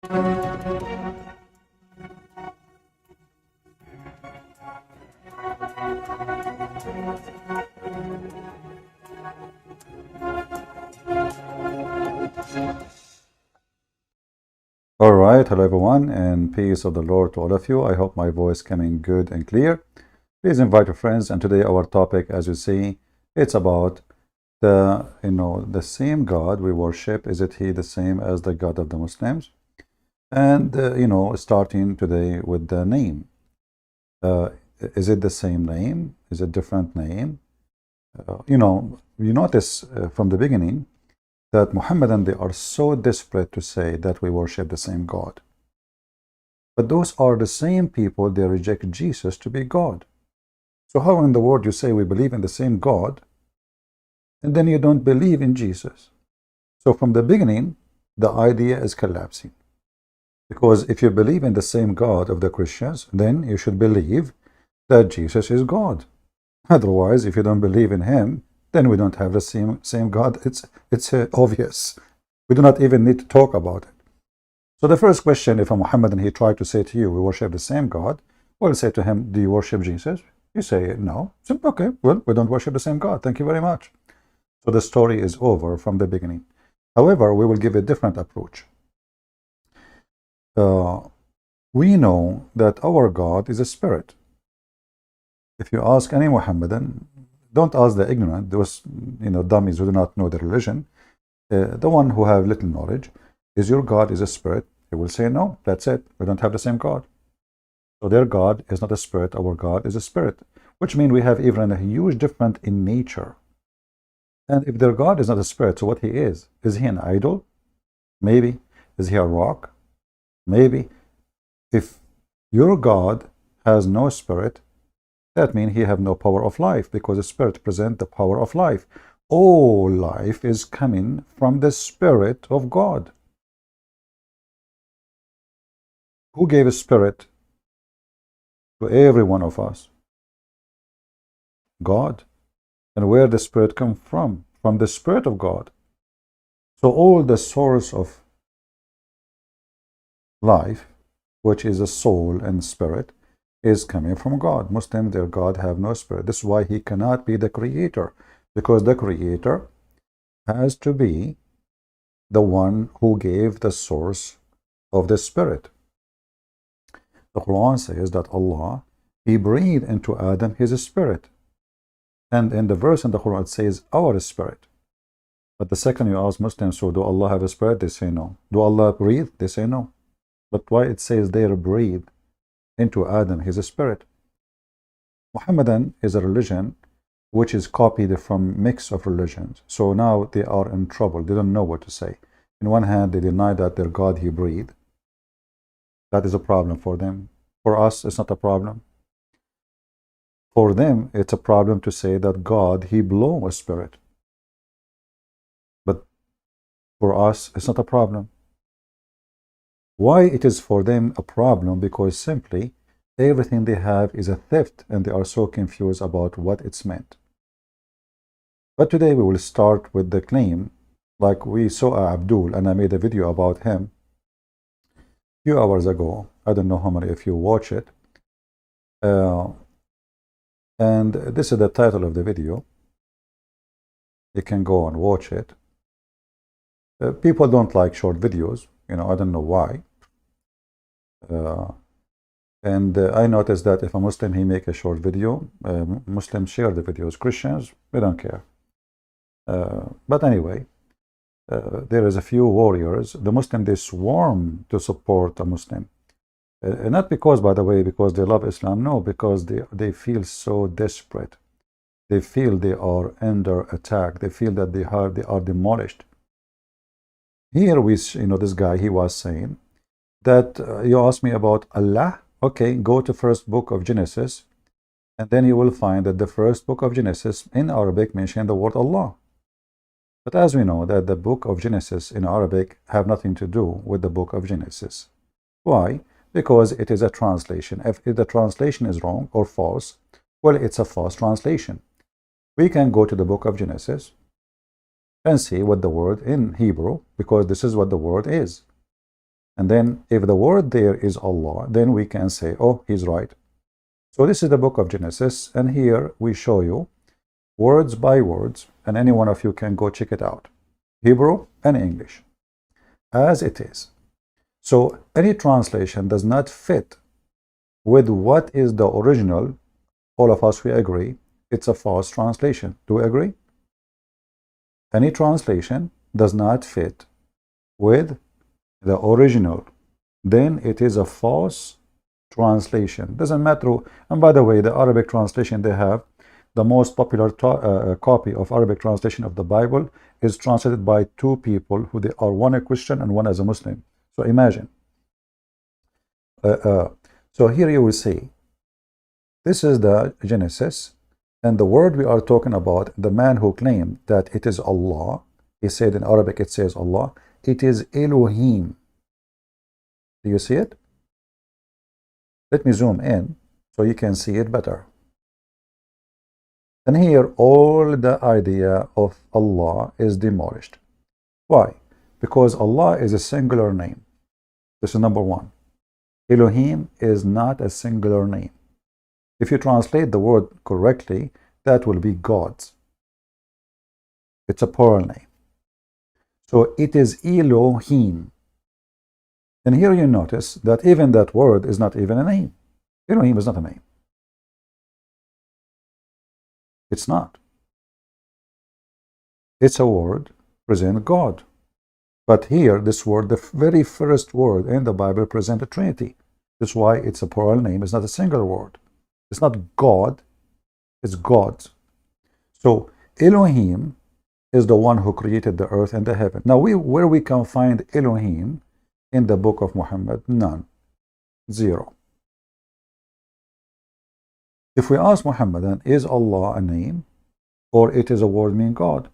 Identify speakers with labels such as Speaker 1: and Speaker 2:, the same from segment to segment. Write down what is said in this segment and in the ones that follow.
Speaker 1: All right, hello everyone, and peace of the Lord to all of you. I hope my voice coming good and clear. Please invite your friends. And today our topic, as you see, it's about the same God we worship. Is it he the same as the God of the Muslims? And starting today with the name. Is it the same name? Is it different name? You notice from the beginning that Muhammadan, they are so desperate to say that we worship the same God. But those are the same people, they reject Jesus to be God. So how in the world you say we believe in the same God, and then you don't believe in Jesus? So from the beginning, the idea is collapsing. Because if you believe in the same God of the Christians, then you should believe that Jesus is God. Otherwise, if you don't believe in him, then we don't have the same God. It's obvious. We do not even need to talk about it. So the first question, if a Muhammadan he tried to say to you, we worship the same God, we'll say to him, do you worship Jesus? You say no. So, okay, well, we don't worship the same God. Thank you very much. So the story is over from the beginning. However, we will give a different approach. We know that our God is a spirit. If you ask any Muhammadan, don't ask the ignorant, those dummies who do not know the religion. The one who have little knowledge, is your God is a spirit? He will say no. That's it. We don't have the same God. So their God is not a spirit. Our God is a spirit, which means we have even a huge difference in nature. And if their God is not a spirit, so what he is he an idol? Maybe. Is he a rock? Maybe. If your God has no spirit, that means he have no power of life, because the spirit presents the power of life. All life is coming from the Spirit of God. Who gave a spirit to every one of us? God. And where the spirit come from? From the Spirit of God. So all the source of life, which is a soul and spirit, is coming from God. Muslims, their God have no spirit. This is why he cannot be the creator, because the creator has to be the one who gave the source of the spirit. The Quran says that Allah, he breathed into Adam his spirit. And in the verse in the Quran it says our spirit. But the second you ask Muslims, so do Allah have a spirit? They say no. Do Allah breathe? They say no. But why it says they breathe into Adam his spirit? Muhammadan is a religion which is copied from mix of religions. So now they are in trouble. They don't know what to say. In one hand, they deny that their God he breathed. That is a problem for them. For us, it's not a problem. For them, it's a problem to say that God he blew a spirit. But for us, it's not a problem. Why it is for them a problem? Because simply everything they have is a theft, and they are so confused about what it's meant. But today we will start with the claim, like we saw Abdul, and I made a video about him a few hours ago. I don't know how many of you watch it. And this is the title of the video. You can go and watch it. People don't like short videos. I don't know why. I noticed that if a Muslim he make a short video, Muslims share the videos. Christians, we don't care. But anyway, there is a few warriors. The Muslim, they swarm to support a Muslim. Not because, by the way, because they love Islam. No, because they feel so desperate. They feel they are under attack. They feel that they are demolished. Here we, this guy, he was saying that you asked me about Allah. Okay, go to first book of Genesis, and then you will find that the first book of Genesis in Arabic mentions the word Allah. But as we know that the book of Genesis in Arabic have nothing to do with the book of Genesis. Why? Because it is a translation. If the translation is wrong or false, well, it's a false translation. We can go to the book of Genesis and see what the word in Hebrew, because this is what the word is. And then if the word there is Allah, then we can say, oh, he's right. So this is the book of Genesis, and here we show you words by words, and any one of you can go check it out, Hebrew and English, as it is. So any translation does not fit with what is the original. All of us, we agree, it's a false translation. Do we agree? Any translation does not fit with the original, then it is a false translation. Doesn't matter. And by the way, the Arabic translation they have, the most popular copy of Arabic translation of the Bible is translated by two people who they are, one a Christian and one as a Muslim. So imagine. So here you will see, this is the Genesis, and the word we are talking about, the man who claimed that it is Allah, he said in Arabic it says Allah, it is Elohim. Do you see it? Let me zoom in so you can see it better. And here all the idea of Allah is demolished. Why? Because Allah is a singular name. This is number one. Elohim is not a singular name. If you translate the word correctly, that will be gods. It's a plural name. So it is Elohim. And here you notice that even that word is not even a name. Elohim is not a name. It's not. It's a word present God. But here, this word, the very first word in the Bible, present a Trinity. That's why it's a plural name. It's not a single word. It's not God. It's gods. So Elohim is the one who created the earth and the heaven. Now, where we can find Elohim in the book of Muhammad? None. Zero. If we ask Muhammad, then is Allah a name or it is a word meaning God?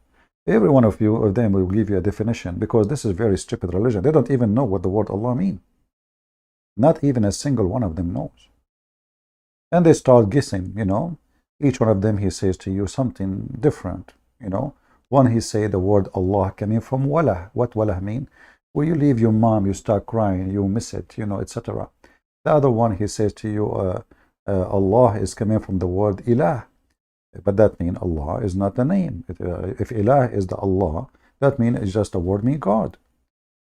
Speaker 1: Every one of them will give you a definition, because this is very stupid religion. They don't even know what the word Allah means. Not even a single one of them knows. And they start guessing, Each one of them, he says to you something different, One, he say the word Allah coming from walah. What walah mean? When you leave your mom, you start crying, you miss it, etc. The other one, he says to you, Allah is coming from the word ilah. But that means Allah is not a name. If ilah is the Allah, that means it's just a word meaning God.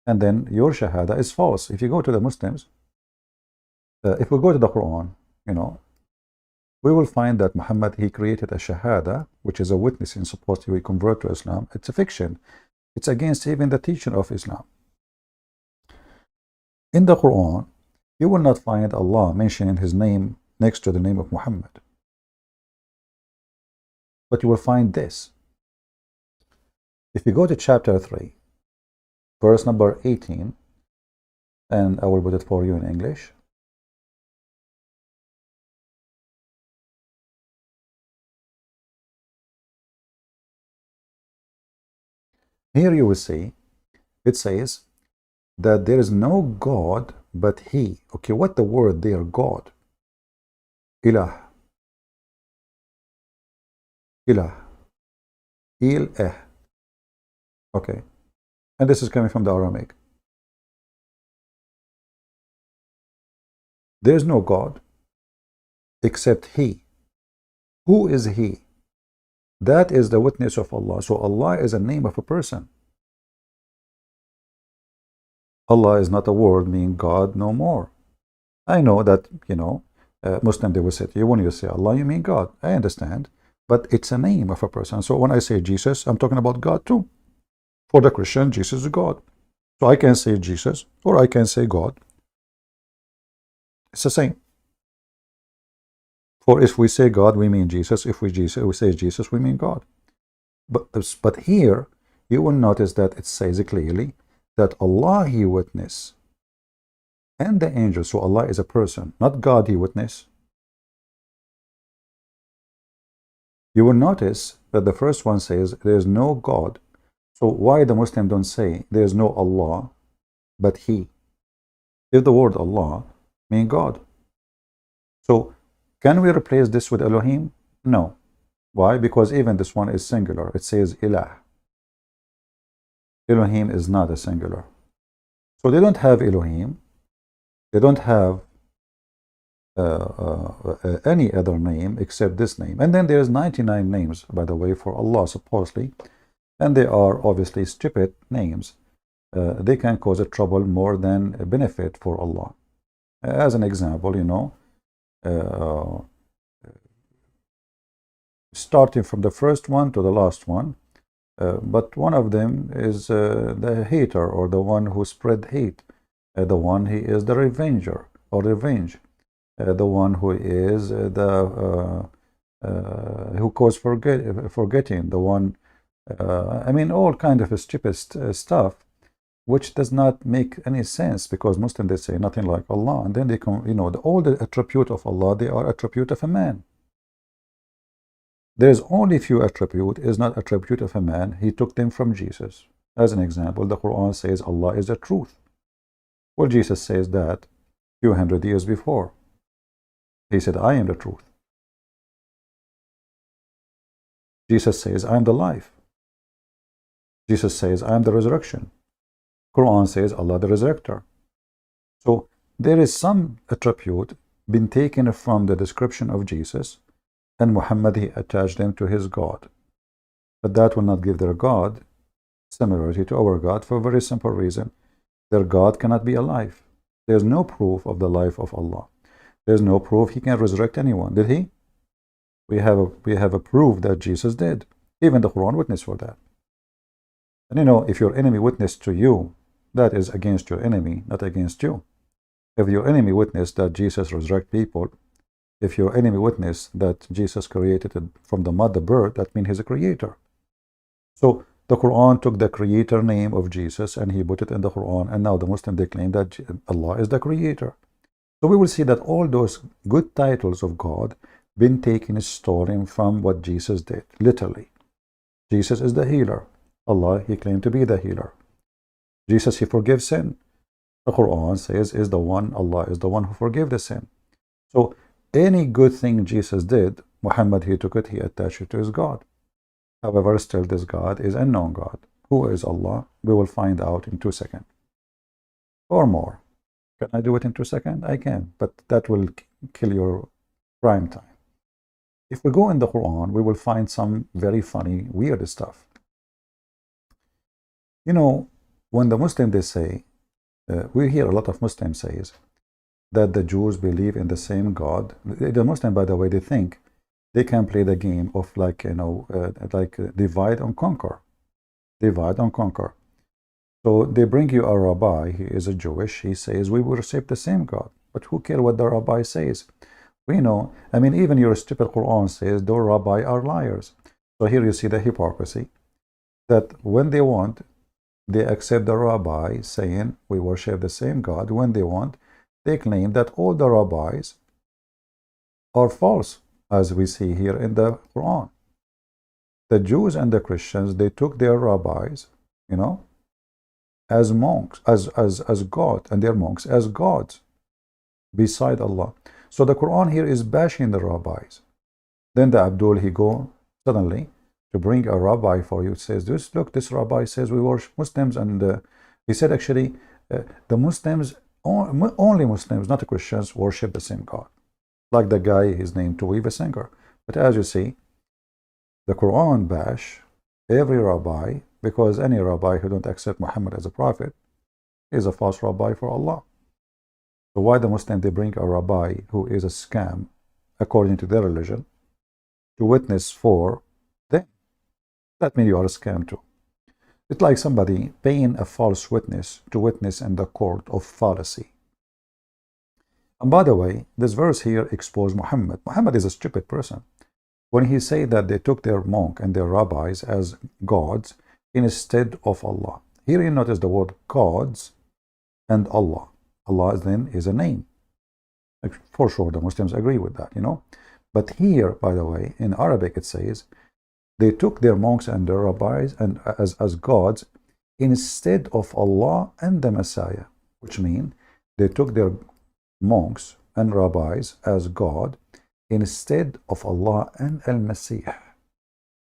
Speaker 1: And then your shahada is false. If you go to the Muslims, if we go to the Quran, we will find that Muhammad, he created a shahada, which is a witness in supposed to convert to Islam. It's a fiction. It's against even the teaching of Islam. In the Quran, you will not find Allah mentioning his name next to the name of Muhammad. But you will find this. If you go to chapter 3, verse number 18, and I will put it for you in English. Here you will see, it says that there is no God but He. Okay, what the word there, God? Ilah. Ilah. Il-eh. Okay. And this is coming from the Aramaic. There is no God except He. Who is He? That is the witness of Allah. So Allah is a name of a person. Allah is not a word meaning God no more. I know that, Muslim, they will say to you, when you say Allah, you mean God. I understand. But it's a name of a person. So when I say Jesus, I'm talking about God too. For the Christian, Jesus is God. So I can say Jesus or I can say God. It's the same. For if we say God, we mean Jesus. If we say Jesus, we mean God. But here, you will notice that it says clearly that Allah, He witness, and the angels. So Allah is a person, not God, He witness. You will notice that the first one says there is no God. So why the Muslim don't say there is no Allah, but He? If the word Allah mean God. So can we replace this with Elohim? No. Why? Because even this one is singular. It says Ilah. Elohim is not a singular. So they don't have Elohim. They don't have any other name except this name. And then there's 99 names, by the way, for Allah, supposedly. And they are obviously stupid names. They can cause a trouble more than a benefit for Allah. As an example, starting from the first one to the last one, but one of them is the hater, or the one who spread hate. The one he is the revenger, or revenge. The one who is who caused forgetting. The one, I mean, all kind of stupid stuff, which does not make any sense, because Muslims, they say nothing like Allah, and then they come, all the attribute of Allah, they are attribute of a man. There is only few attribute is not attribute of a man. He took them from Jesus. As an example, the Quran says Allah is the truth. Well, Jesus says that few hundred years before. He said, I am the truth. Jesus says, I am the life. Jesus says, I am the resurrection. Quran says, Allah the resurrector. So there is some attribute been taken from the description of Jesus, and Muhammad, he attached them to his God. But that will not give their God similarity to our God, for a very simple reason. Their God cannot be alive. There's no proof of the life of Allah. There's no proof he can resurrect anyone. Did he? We have a proof that Jesus did. Even the Quran witness for that. And if your enemy witnessed to you, that is against your enemy, not against you. If your enemy witnessed that Jesus resurrected people, if your enemy witnessed that Jesus created from the mud the bird, that means he's a creator. So the Quran took the creator name of Jesus and he put it in the Quran, and now the Muslims, they claim that Allah is the creator. So we will see that all those good titles of God been taken, stolen from what Jesus did, literally. Jesus is the healer. Allah, he claimed to be the healer. Jesus, he forgives sin. The Quran says is the one, Allah is the one who forgave the sin. So any good thing Jesus did, Muhammad, he took it, he attached it to his God. However, still this God is unknown God. Who is Allah? We will find out in 2 seconds. Or more. Can I do it in 2 seconds? I can, but that will kill your prime time. If we go in the Quran, we will find some very funny, weird stuff. When the Muslims, they say, we hear a lot of Muslims says that the Jews believe in the same God. The Muslim, by the way, they think they can play the game of like divide and conquer. Divide and conquer. So they bring you a rabbi, he is a Jewish, he says we worship the same God. But who cares what the rabbi says? We know, I mean, even your stupid Quran says the rabbi are liars. So here you see the hypocrisy, that when they want, they accept the rabbi saying we worship the same God. When they want, they claim that all the rabbis are false, as we see here in the Quran. The Jews and the Christians, they took their rabbis, as monks, as God, and their monks as gods beside Allah. So the Quran here is bashing the rabbis. Then the Abdul, he go suddenly to bring a rabbi for you, says, look, this rabbi says we worship Muslims, and he said actually the Muslims, only Muslims, not the Christians, worship the same God. Like the guy, his name Tuiva Singer. But as you see, the Quran bash every rabbi, because any rabbi who don't accept Muhammad as a prophet is a false rabbi for Allah. So why the Muslim, they bring a rabbi who is a scam according to their religion to witness for them? That means you are a scam too. It's like somebody paying a false witness to witness in the court of fallacy. And by the way, this verse here exposed Muhammad. Muhammad is a stupid person. When he said that they took their monk and their rabbis as gods instead of Allah. Here you notice the word gods and Allah. Allah then is a name. For sure, the Muslims agree with that, But here, by the way, in Arabic it says, they took their monks and their rabbis and as gods instead of Allah and the Messiah, which means they took their monks and rabbis as God instead of Allah and Al-Masih,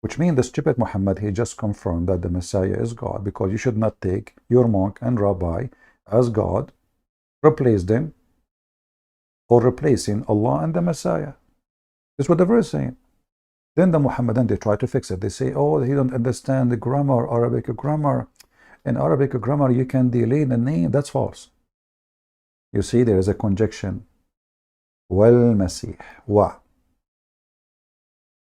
Speaker 1: which means the stupid Muhammad, he just confirmed that the Messiah is God, because you should not take your monk and rabbi as God, replace them or replacing Allah and the Messiah. That's what the verse is saying. Then the Muhammadan, they try to fix it. They say, oh, he don't understand the grammar, Arabic grammar. In Arabic grammar, you can delay the name. That's false. You see, there is a conjunction. Wal Masih. Wa.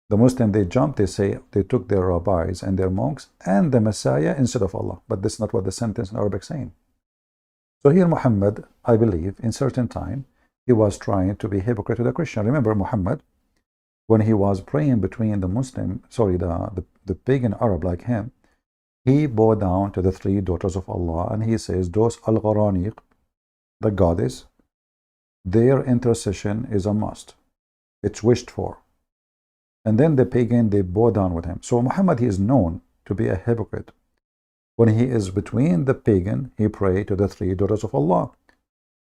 Speaker 1: The Muslim, they jump, they say, they took their rabbis and their monks and the Messiah instead of Allah. But that's not what the sentence in Arabic is saying. So here Muhammad, I believe, in certain time, he was trying to be hypocrite to the Christian. Remember Muhammad, when he was praying between the Muslim, sorry, the pagan Arab like him, he bowed down to the three daughters of Allah and he says, those al-Gharaniq, the goddess, their intercession is a must. It's wished for. And then the pagan, they bow down with him. So Muhammad, he is known to be a hypocrite. When he is between the pagan, he pray to the three daughters of Allah.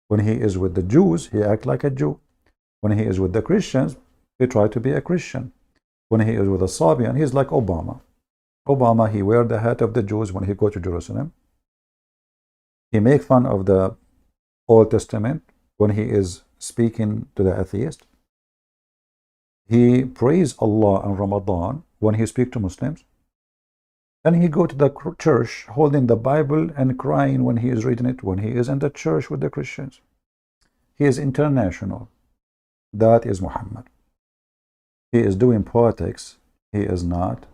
Speaker 1: When he is with the Jews, he act like a Jew. When he is with the Christians, he try to be a Christian. When he is with a Sabian, he's like Obama. Obama, he wear the hat of the Jews when he go to Jerusalem. He make fun of the Old Testament when he is speaking to the atheist. He praise Allah in Ramadan when he speak to Muslims. Then he go to the church holding the Bible and crying when he is reading it, when he is in the church with the Christians. He is international. That is Muhammad. He is doing politics. He is not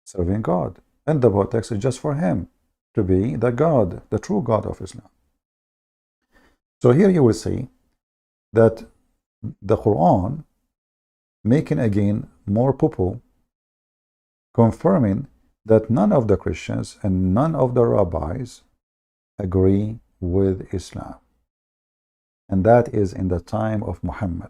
Speaker 1: serving God. And the politics is just for him to be the God, the true God of Islam. So here you will see that the Quran making again more poo-poo, confirming that none of the Christians and none of the rabbis agree with Islam. And that is in the time of Muhammad.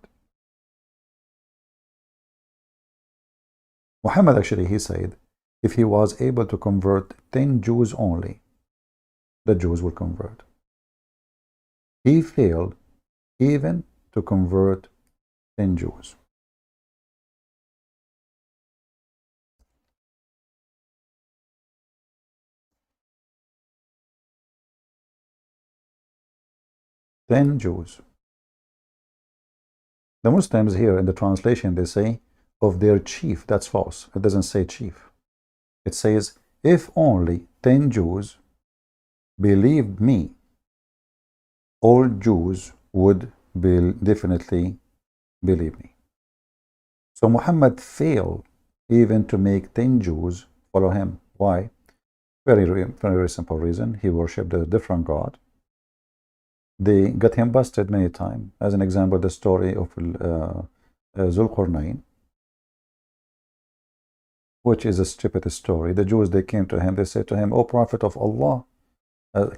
Speaker 1: Muhammad actually, he said, if he was able to convert 10 Jews only, the Jews will convert. He failed even to convert 10 Jews. Ten Jews. The Muslims here in the translation, they say of their chief. That's false. It doesn't say chief. It says, if only 10 Jews believed me, all Jews would definitely believe me. So Muhammad failed even to make 10 Jews follow him. Why? Very simple reason. He worshipped a different God. They got him busted many times. As an example, the story of Zulqarnain, which is a stupid story. The Jews, they came to him, they said to him, O Prophet of Allah,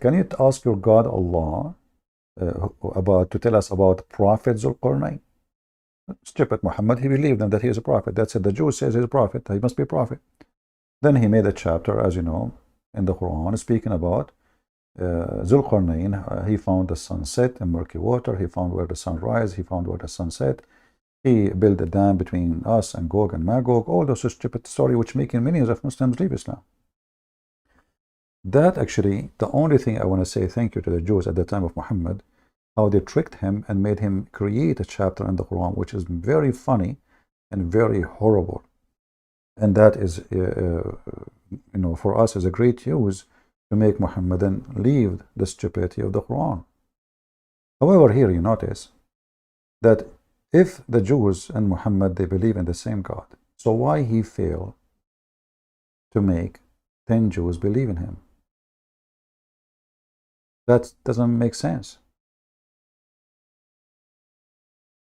Speaker 1: can you ask your God Allah to tell us about Prophet Zulqarnain? Stupid Muhammad, he believed them that he is a prophet. That's it. The Jews says he's a prophet. He must be a prophet. Then he made a chapter, as you know, in the Quran, speaking about Zulqarnain. He found the sunset in murky water. He found where the sun rises. He found where the sun set. He built a dam between us and Gog and Magog. All those stupid story which making millions of Muslims leave Islam. That actually, the only thing I want to say thank you to the Jews at the time of Muhammad, how they tricked him and made him create a chapter in the Quran, which is very funny and very horrible. And that is, for us is a great use to make Muhammadan leave the stupidity of the Quran. However, here you notice that if the Jews and Muhammad, they believe in the same God, so why he failed to make 10 Jews believe in him? That doesn't make sense.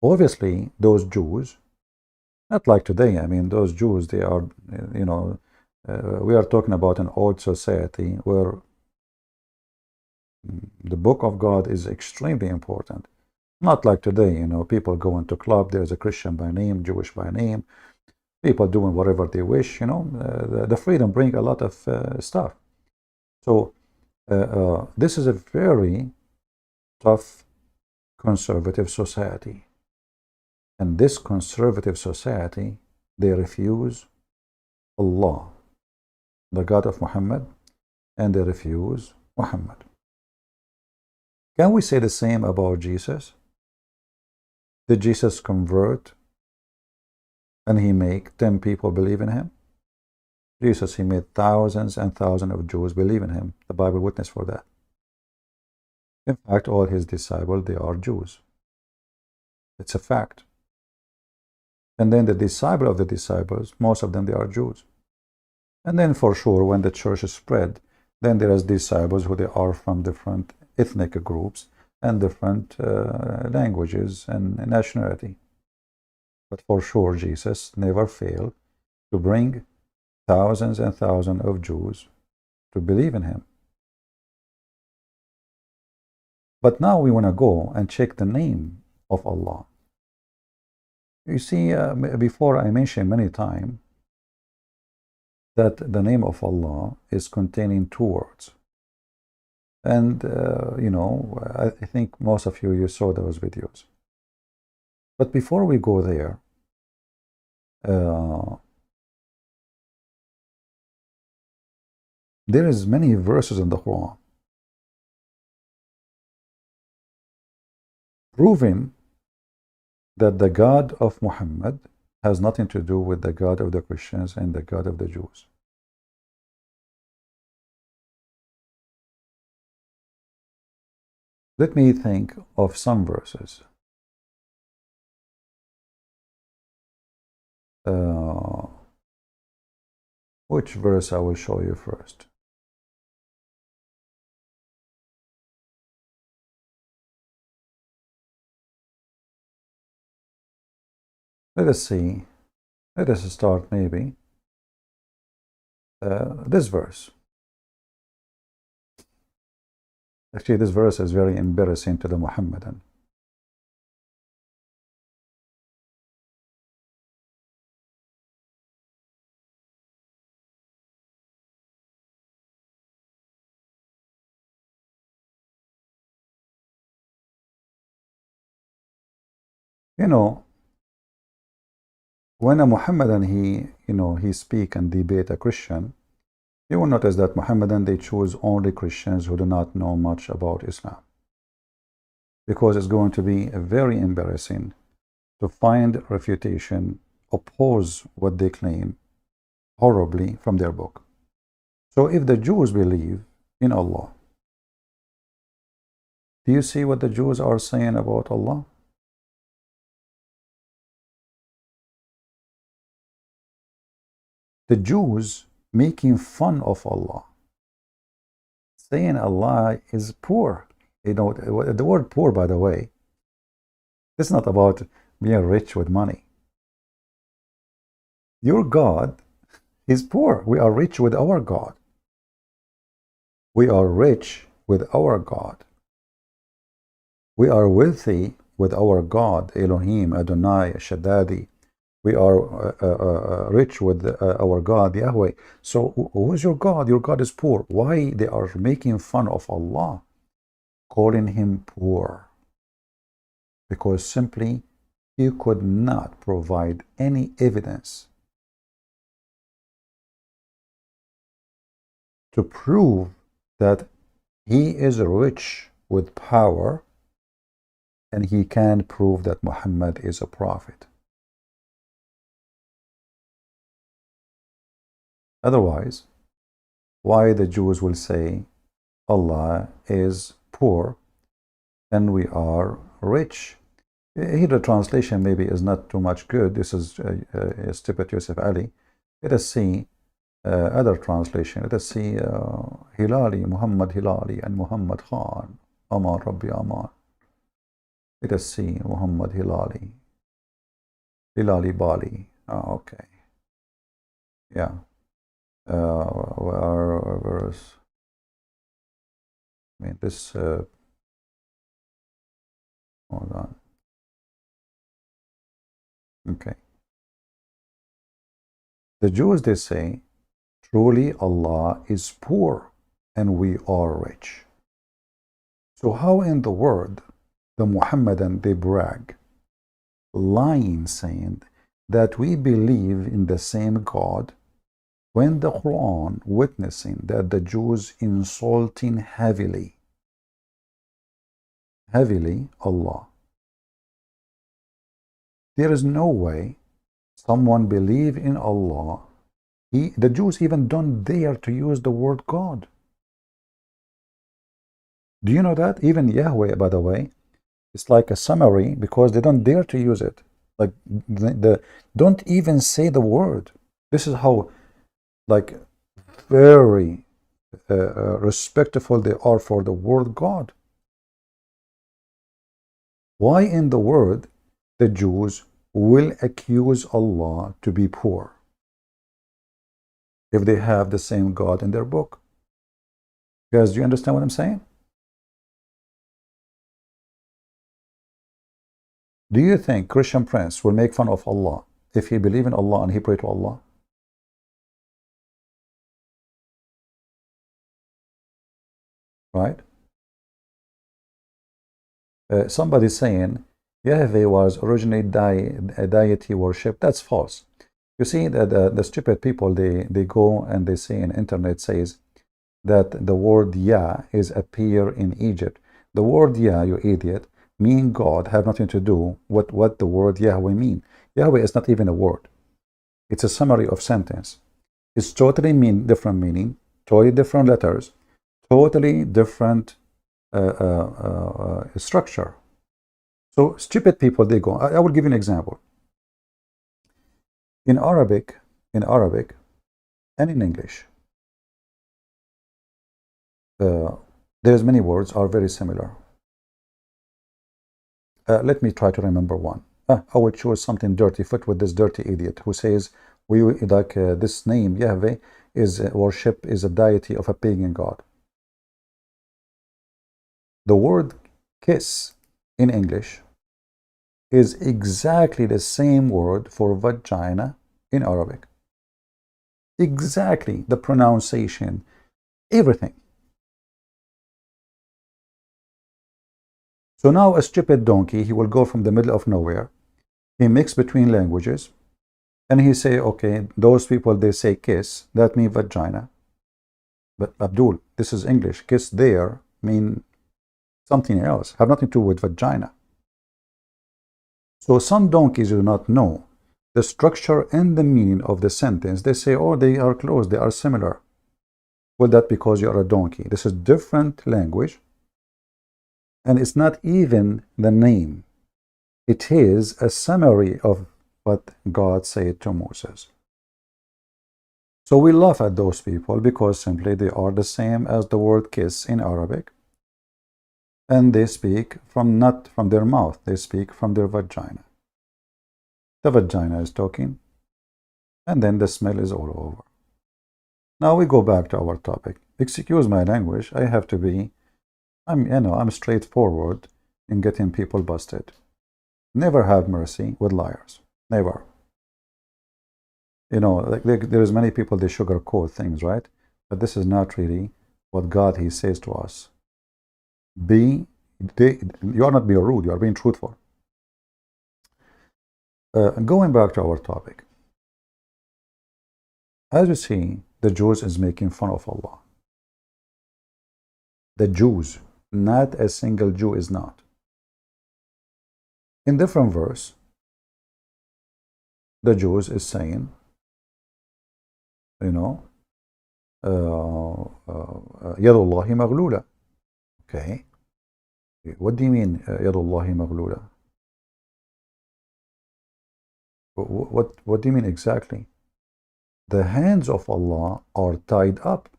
Speaker 1: Obviously, those Jews, not like today, I mean, those Jews, they are, we are talking about an old society where the book of God is extremely important. Not like today, people go into club, there's a Christian by name, Jewish by name, people doing whatever they wish, the freedom bring a lot of stuff. So this is a very tough conservative society. And this conservative society, they refuse Allah, the God of Muhammad, and they refuse Muhammad. Can we say the same about Jesus? Did Jesus convert and he make 10 people believe in him? Jesus, he made thousands and thousands of Jews believe in him. The Bible witness for that. In fact, all his disciples, they are Jews. It's a fact. And then the disciple of the disciples, most of them, they are Jews. And then for sure, when the church is spread, then there is disciples who they are from different ethnic groups and different languages and nationality. But for sure, Jesus never failed to bring thousands and thousands of Jews to believe in him. But now we want to go and check the name of Allah. You see, before I mentioned many times that the name of Allah is containing two words. And, I think most of you saw those videos. But before we go there, there is many verses in the Quran proving that the God of Muhammad has nothing to do with the God of the Christians and the God of the Jews. Let me think of some verses. Which verse I will show you first? Let us see. Let us start maybe this verse. Actually, this verse is very embarrassing to the Muhammadan. When a Muhammadan he speak and debate a Christian, you will notice that Muhammadan, they choose only Christians who do not know much about Islam. Because it's going to be very embarrassing to find refutation, oppose what they claim horribly from their book. So if the Jews believe in Allah, do you see what the Jews are saying about Allah? The Jews making fun of Allah, saying Allah is poor. The word poor, by the way, it's not about being rich with money. Your God is poor. We are rich with our God. We are rich with our God. We are wealthy with our God, Elohim, Adonai, Shaddadi. We are rich with our God, Yahweh. So who is your God? Your God is poor. Why they are making fun of Allah, calling him poor? Because simply he could not provide any evidence to prove that he is rich with power, and he can prove that Muhammad is a prophet. Otherwise, why the Jews will say Allah is poor and we are rich? Here the translation maybe is not too much good. This is Stipet Yusuf Ali. Let us see other translation. Let us see Hilali, Muhammad Hilali and Muhammad Khan. Amar Rabbi Aman. Let us see Muhammad Hilali. Hilali Bali. Oh, okay. Yeah. Verse. I mean, this. Hold on. Okay. The Jews, they say, truly Allah is poor and we are rich. So how in the world the Muhammadan, they brag, lying, saying that we believe in the same God, when the Quran witnessing that the Jews insulting heavily Allah. There is no way someone believe in Allah. The Jews even don't dare to use the word God. Do you know that? Even Yahweh, by the way, it's like a summary because they don't dare to use it. Like don't even say the word. This is how like very respectful they are for the word God. Why in the world the Jews will accuse Allah to be poor if they have the same God in their book? Guys, do you understand what I'm saying? Do you think Christian Prince will make fun of Allah if he believe in Allah and he pray to Allah? Right? Somebody saying Yahweh was originally a deity worship. That's false. You see that the stupid people, they go and they say in internet says that the word Yah is appear in Egypt. The word Yah, you idiot, mean God, have nothing to do with what the word Yahweh mean. Yahweh is not even a word. It's a summary of sentence. It's totally different meaning, totally different letters, totally different structure. So stupid people, they go. I will give you an example. In Arabic, and in English, there's many words are very similar. Let me try to remember one. I will choose something dirty. Foot with this dirty idiot who says we like this name Yahweh is worship is a deity of a pagan god. The word kiss in English is exactly the same word for vagina in Arabic. Exactly the pronunciation, everything. So now a stupid donkey, he will go from the middle of nowhere, he mix between languages, and he say, okay, those people, they say kiss, that means vagina. But Abdul, this is English. Kiss there mean something else, have nothing to do with vagina. So some donkeys do not know the structure and the meaning of the sentence. They say, oh, they are close, they are similar. Well, that's because you are a donkey. This is different language. And it's not even the name. It is a summary of what God said to Moses. So we laugh at those people because simply they are the same as the word kiss in Arabic. And they speak from not from their mouth, they speak from their vagina. The vagina is talking, and then the smell is all over. Now we go back to our topic. Excuse my language, I have to be, I'm straightforward in getting people busted. Never have mercy with liars. Never. Like there's many people, they sugarcoat things, right? But this is not really what God, he says to us. You are not being rude, you are being truthful. Going back to our topic. As you see, the Jews is making fun of Allah. The Jews, not a single Jew is not. In different verse, the Jews is saying, Yadullahi maghlula. Okay. What do you mean, Yadullahi maghlula? What do you mean exactly? The hands of Allah are tied up.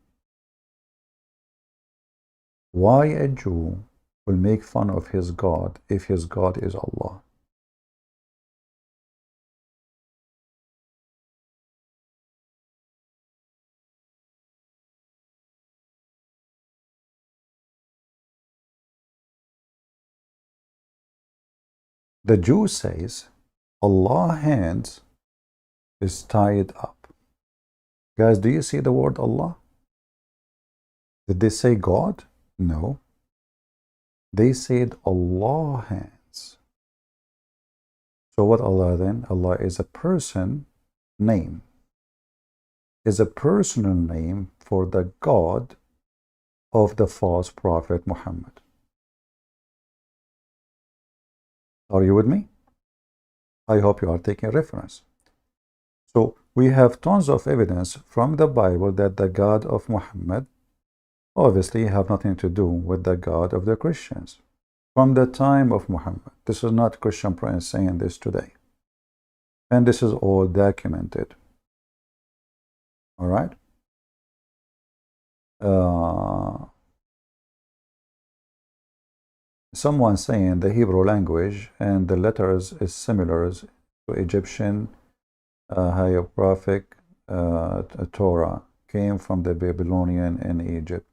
Speaker 1: Why a Jew will make fun of his God if his God is Allah? The Jew says Allah's hands is tied up. Guys, do you see the word Allah? Did they say God? No. They said Allah hands. So what Allah then? Allah is a person name. Is a personal name for the God of the false prophet Muhammad. Are you with me? I hope you are taking reference. So we have tons of evidence from the Bible that the God of Muhammad obviously have nothing to do with the God of the Christians. From the time of Muhammad. This is not Christian Prince saying this today. And this is all documented. All right? Someone saying the Hebrew language and the letters is similar to Egyptian hieroglyphic Torah came from the Babylonian in Egypt.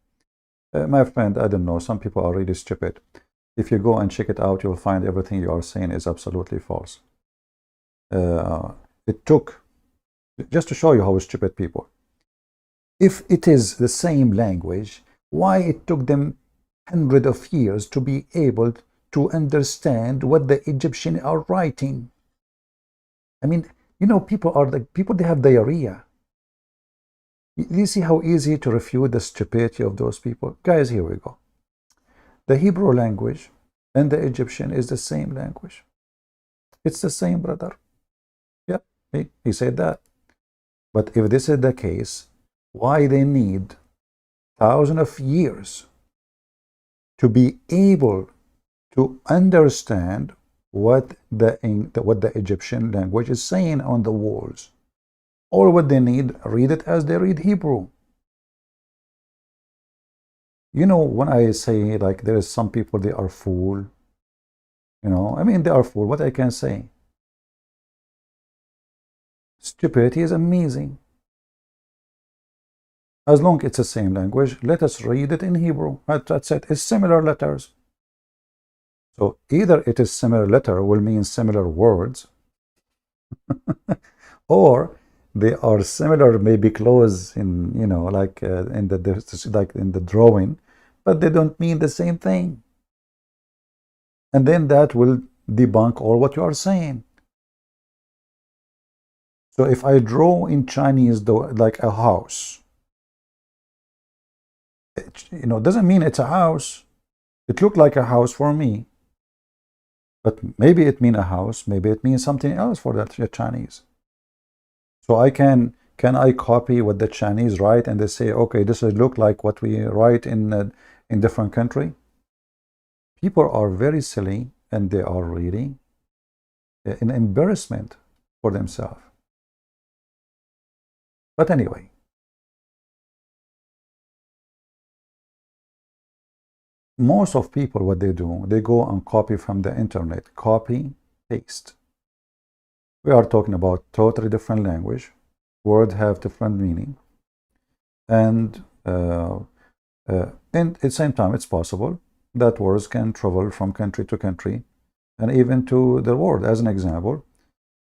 Speaker 1: My friend, I don't know. Some people are really stupid. If you go and check it out, you'll find everything you are saying is absolutely false. It took, just to show you how stupid people. If it is the same language, why it took them hundreds of years to be able to understand what the Egyptians are writing? I mean, you know, people they have diarrhea. You see how easy to refute the stupidity of those people? Guys, here we go. The Hebrew language and the Egyptian is the same language. It's the same, brother. Yeah, he said that. But if this is the case, why they need thousands of years to be able to understand what the Egyptian language is saying on the walls? All what they need, read it as they read Hebrew. You know, when I say, like, there is some people, they are fool. You know, I mean, they are fool. What I can say? Stupidity is amazing. As long as it's the same language, let us read it in Hebrew. That's it. It's similar letters. So either it is similar letter will mean similar words, or they are similar, maybe close in, you know, like in the drawing, but they don't mean the same thing. And then that will debunk all what you are saying. So if I draw in Chinese, though, like a house, you know, doesn't mean it's a house. It looked like a house for me, but maybe it means a house, maybe it means something else for that Chinese. So I can I copy what the Chinese write and they say, okay, this will look like what we write in different country? People are very silly, and they are really an embarrassment for themselves. But anyway, most of people, what they do, they go and copy from the internet, copy, paste. We are talking about totally different language. Words have different meaning. And at the same time, it's possible that words can travel from country to country and even to the world. As an example,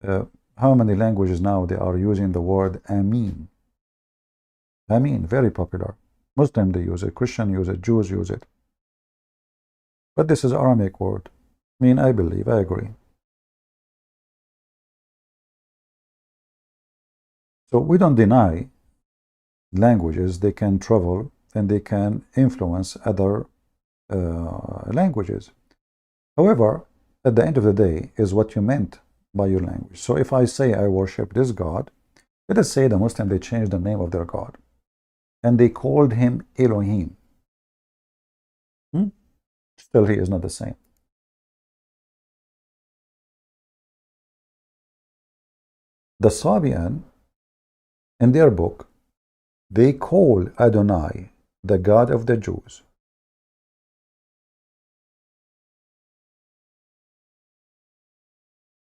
Speaker 1: how many languages now they are using the word Amin? Amin, very popular. Muslim, they use it. Christian use it. Jews use it. But this is Aramaic word. I mean, I believe, I agree. So we don't deny languages. They can travel and they can influence other languages. However, at the end of the day, is what you meant by your language. So if I say I worship this God, let us say the Muslim, they changed the name of their God and they called him Elohim. Still, he is not the same. The Sabian, in their book, they call Adonai the God of the Jews.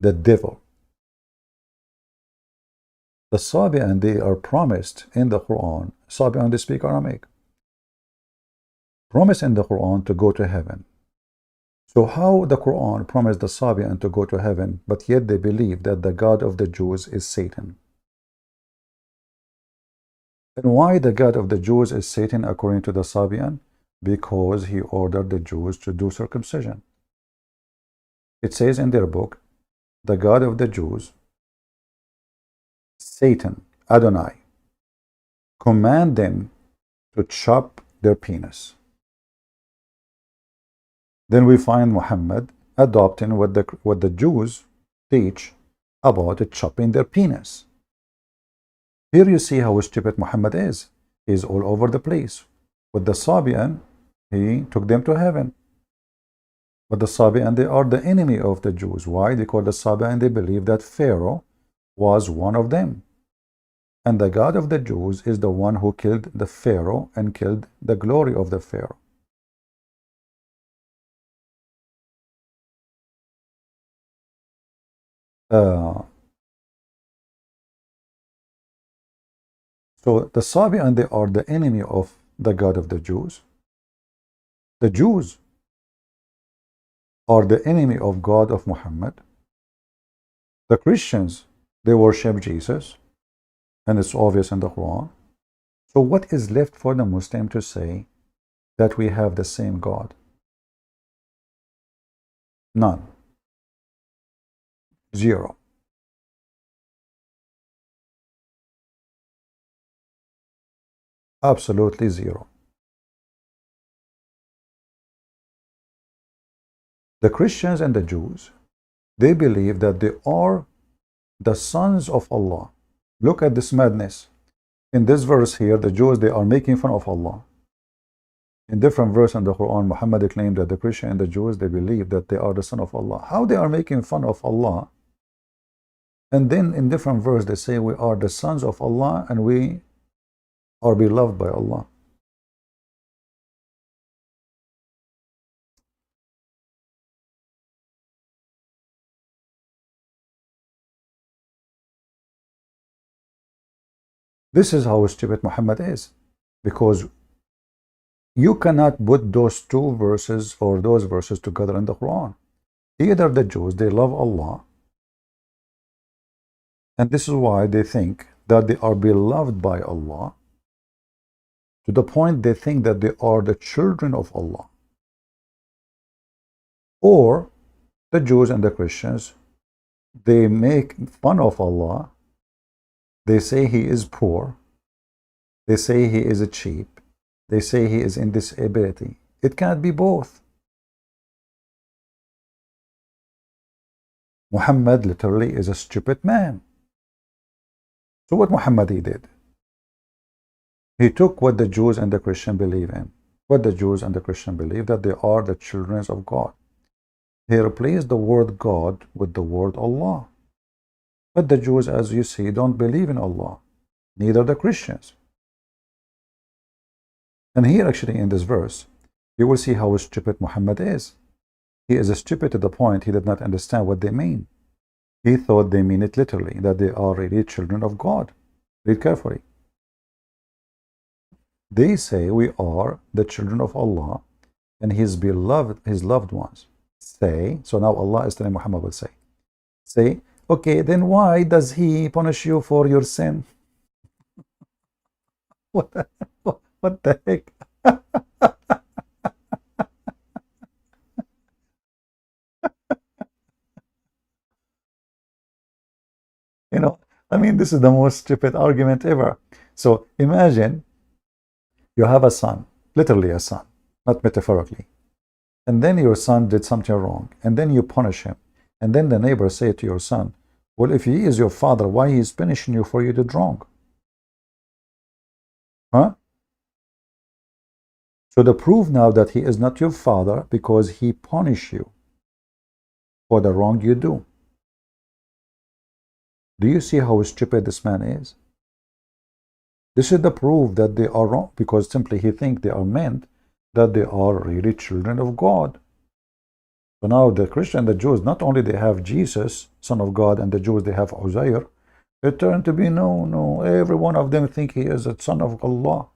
Speaker 1: The devil. The Sabian, they are promised in the Quran. Sabian, they speak Aramaic. Promised in the Quran to go to heaven. So how the Quran promised the Sabian to go to heaven, but yet they believe that the God of the Jews is Satan? And why the God of the Jews is Satan according to the Sabian? Because he ordered the Jews to do circumcision. It says in their book, the God of the Jews, Satan, Adonai, command them to chop their penis. Then we find Muhammad adopting what the Jews teach about chopping their penis. Here you see how stupid Muhammad is. He's all over the place. With the Sabian, he took them to heaven. But the Sabian, they are the enemy of the Jews. Why? They call the Sabian, they believe that Pharaoh was one of them. And the God of the Jews is the one who killed the Pharaoh and killed the glory of the Pharaoh. So the Sabian, they are the enemy of the God of the Jews. The Jews are the enemy of God of Muhammad. The Christians, they worship Jesus, and it's obvious in the Quran. So what is left for the Muslim to say that we have the same God? None. Zero. Absolutely zero. The Christians and the Jews, they believe that they are the sons of Allah. Look at this madness. In this verse here, the Jews, they are making fun of Allah. In different verse in the Quran, Muhammad claimed that the Christian and the Jews, they believe that they are the son of Allah. How they are making fun of Allah? And then in different verse, they say we are the sons of Allah and we are beloved by Allah. This is how stupid Muhammad is, because you cannot put those two verses or those verses together in the Quran. Either the Jews, they love Allah, and this is why they think that they are beloved by Allah, to the point they think that they are the children of Allah. Or the Jews and the Christians, they make fun of Allah. They say he is poor. They say he is cheap. They say he is in disability. It can't be both. Muhammad literally is a stupid man. So what Muhammad he did? He took what the Jews and the Christian believe in. What the Jews and the Christian believe, that they are the children of God. He replaced the word God with the word Allah. But the Jews, as you see, don't believe in Allah. Neither the Christians. And here actually in this verse, you will see how stupid Muhammad is. He is stupid to the point he did not understand what they mean. He thought they mean it literally, that they are really children of God. Read carefully. They say we are the children of Allah and his beloved, his loved ones. Say, so now Allah is telling Muhammad will say, okay, then why does he punish you for your sin? What the heck? You know, I mean, this is the most stupid argument ever. So imagine you have a son, literally a son, not metaphorically. And then your son did something wrong, and then you punish him. And then the neighbor say to your son, well, if he is your father, why he is punishing you for you did wrong? Huh? So the proof now that he is not your father because he punished you for the wrong you do. Do you see how stupid this man is? This is the proof that they are wrong, because simply he thinks they are meant that they are really children of God. So now the Christian, the Jews, not only they have Jesus, Son of God, and the Jews they have Uzair, it turned to be no, every one of them think he is a son of Allah.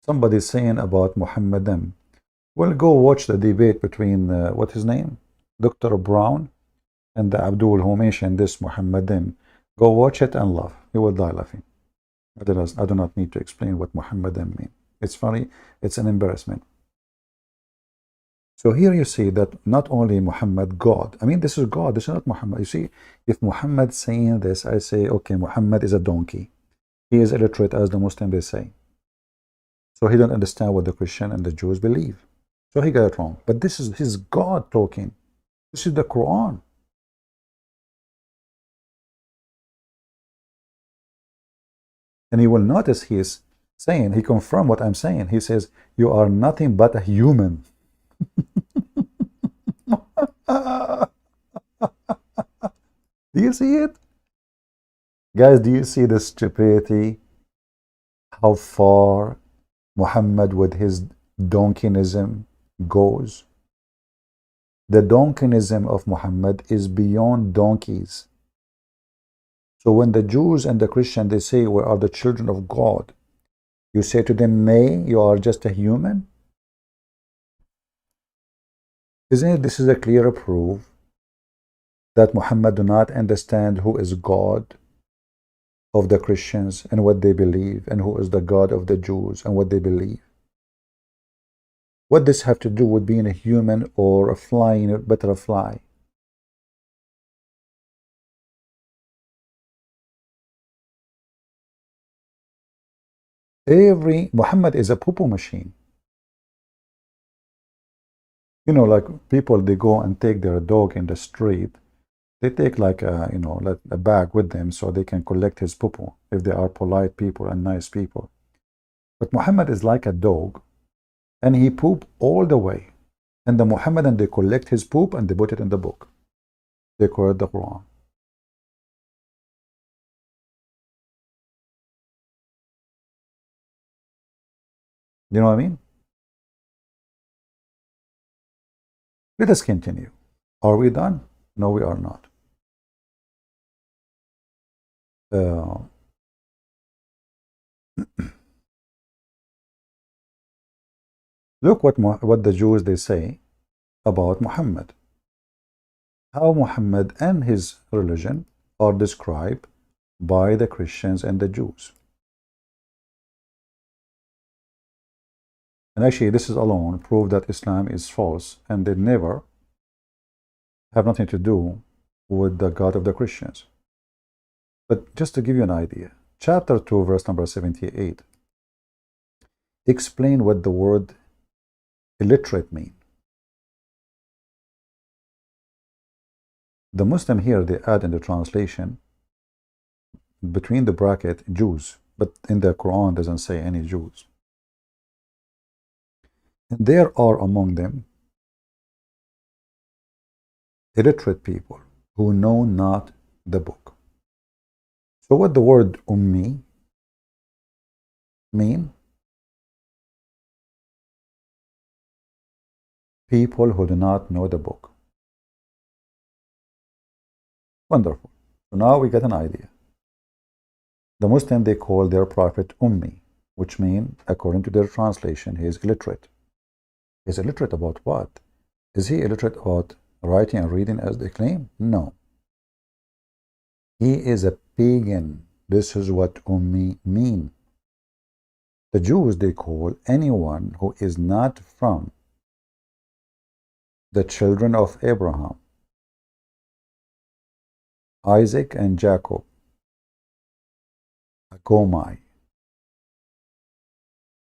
Speaker 1: Somebody saying about Muhammadan. Well, go watch the debate between, what's his name? Dr. Brown and the Abdul who mentioned this Muhammadan. Go watch it and laugh. You will die laughing. I do not need to explain what Muhammadan means. It's funny. It's an embarrassment. So here you see that not only Muhammad, God. I mean, this is God. This is not Muhammad. You see, if Muhammad saying this, I say, okay, Muhammad is a donkey. He is illiterate, as the Muslims they say. So he don't understand what the Christian and the Jews believe. So he got it wrong. But this is his God talking. This is the Quran. And you will notice he is saying, he confirmed what I'm saying. He says, you are nothing but a human. Do you see it? Guys, do you see the stupidity? How far Muhammad with his donkeyinism goes? The donkeyinism of Muhammad is beyond donkeys. So when the Jews and the Christians, they say, we are the children of God, you say to them, nay, you are just a human? Isn't it this is a clear proof that Muhammad do not understand who is God of the Christians and what they believe, and who is the God of the Jews and what they believe? What does this have to do with being a human or a flying butterfly? Muhammad is a poo-poo machine. You know, like people, they go and take their dog in the street. They take like like a bag with them so they can collect his poo-poo if they are polite people and nice people. But Muhammad is like a dog, and he poop all the way. And the Muhammadan, they collect his poop and they put it in the book. They call it the Quran. You know what I mean? Let us continue. Are we done? No, we are not. Look what the Jews, they say about Muhammad. How Muhammad and his religion are described by the Christians and the Jews. And actually, this is alone proof that Islam is false, and they never have nothing to do with the God of the Christians. But just to give you an idea, chapter 2, verse number 78, explain what the word illiterate mean. The Muslim here, they add in the translation between the bracket Jews, but in the Quran doesn't say any Jews. And there are among them illiterate people who know not the book. So what the word ummi mean? People who do not know the book. Wonderful. So now we get an idea. The Muslim, they call their prophet ummi, which means, according to their translation, he is illiterate. He is illiterate about what? Is he illiterate about writing and reading as they claim? No. He is a pagan. This is what ummi mean. The Jews, they call anyone who is not from the children of Abraham, Isaac and Jacob, Agomai.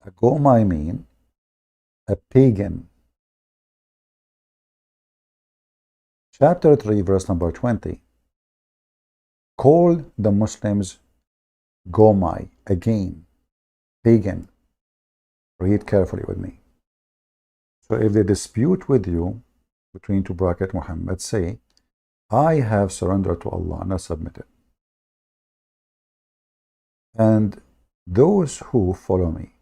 Speaker 1: Agomai mean a pagan. Chapter 3, verse number 20. Call the Muslims Gomai, again, pagan. Read carefully with me. So if they dispute with you, between two bracket Muhammad, say, I have surrendered to Allah and I submitted. And those who follow me,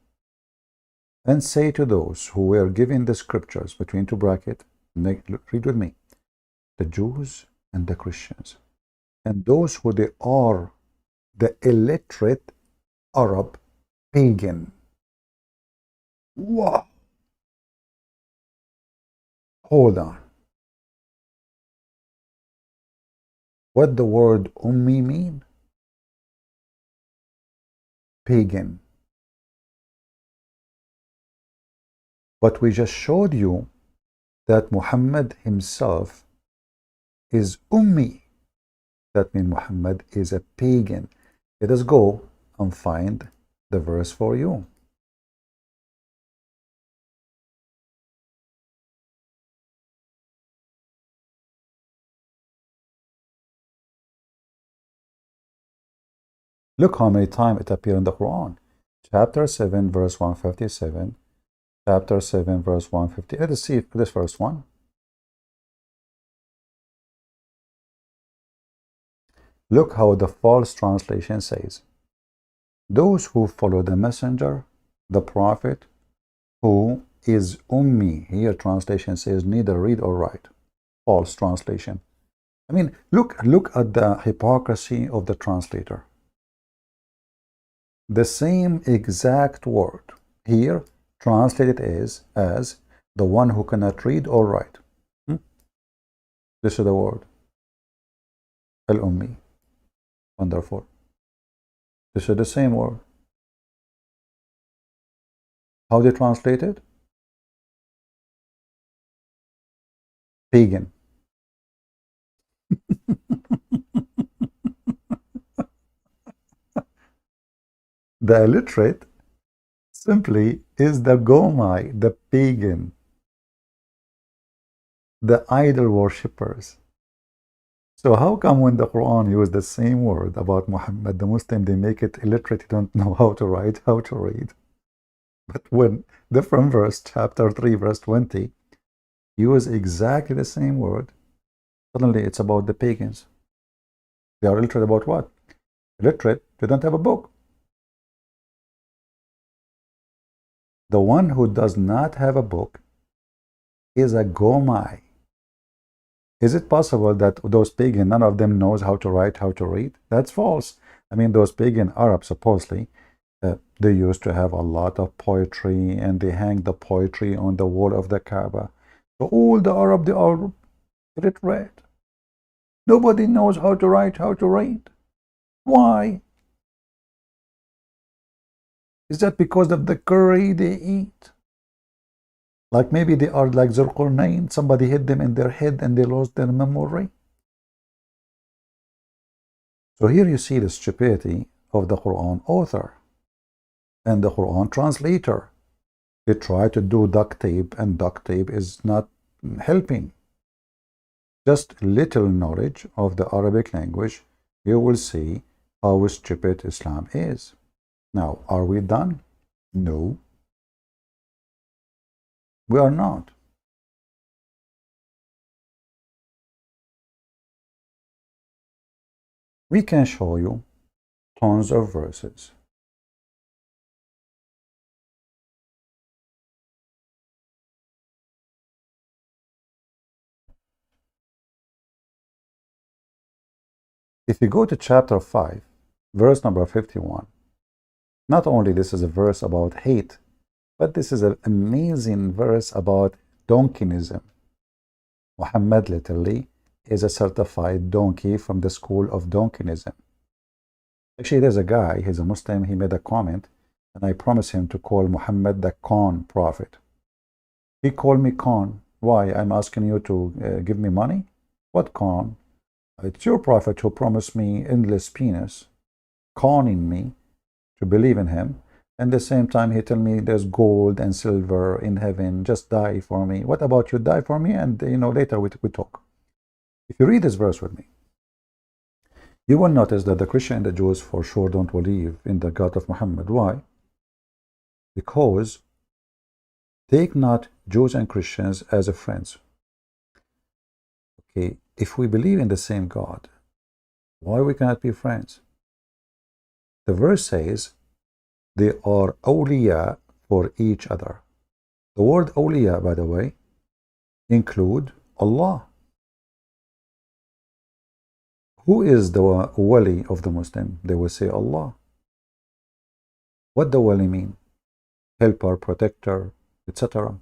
Speaker 1: and say to those who were given the scriptures, between two bracket, read with me, the Jews and the Christians, and those who they are the illiterate Arab pagan. Wow. Hold on. What the word ummi mean? Pagan. But we just showed you that Muhammad himself is ummi. That means Muhammad is a pagan. Let us go and find the verse for you. Look how many times it appears in the Quran. Chapter 7, verse 157. Chapter 7, verse 150. Let's see this first one. Look how the false translation says, those who follow the messenger, the prophet, who is ummi. Here translation says neither read or write. False translation. I mean, look at the hypocrisy of the translator. The same exact word here translated as the one who cannot read or write. This is the word. Al-ummi. Wonderful. This is the same word. How they translate it? Pagan. The illiterate simply is the gomai, the pagan, the idol worshippers. So how come when the Quran used the same word about Muhammad, the Muslim, they make it illiterate, you don't know how to write, how to read. But when different verse, chapter 3, verse 20, use exactly the same word, suddenly it's about the pagans. They are illiterate about what? Illiterate, they don't have a book. The one who does not have a book is a gomai. Is it possible that those pagan, none of them knows how to write, how to read? That's false. I mean, those pagan Arabs, supposedly, they used to have a lot of poetry, and they hang the poetry on the wall of the Kaaba. So all the Arab, they are illiterate. Nobody knows how to write, how to read. Why? Is that because of the curry they eat? Like maybe they are like Zulqarnain, somebody hit them in their head and they lost their memory. So here you see the stupidity of the Quran author and the Quran translator. They try to do duct tape, and duct tape is not helping. Just little knowledge of the Arabic language, you will see how stupid Islam is. Now, are we done? No. We are not. We can show you tons of verses. If you go to chapter 5, verse number 51, not only this is a verse about hate, but this is an amazing verse about donkeyism. Muhammad literally is a certified donkey from the school of donkeyism. Actually, there's a guy, he's a Muslim, he made a comment, and I promised him to call Muhammad the con prophet. He called me con. Why? I'm asking you to give me money? What con? It's your prophet who promised me endless penis, conning me to believe in him. And at the same time, he tell me there's gold and silver in heaven. Just die for me. What about you? Die for me, and later we talk. If you read this verse with me, you will notice that the Christian and the Jews for sure don't believe in the God of Muhammad. Why? Because take not Jews and Christians as friends. Okay, if we believe in the same God, why we cannot be friends? The verse says they are awliya for each other. The word awliya, by the way, include Allah. Who is the wali of the Muslim? They will say Allah. What the wali mean? Helper, protector, etc.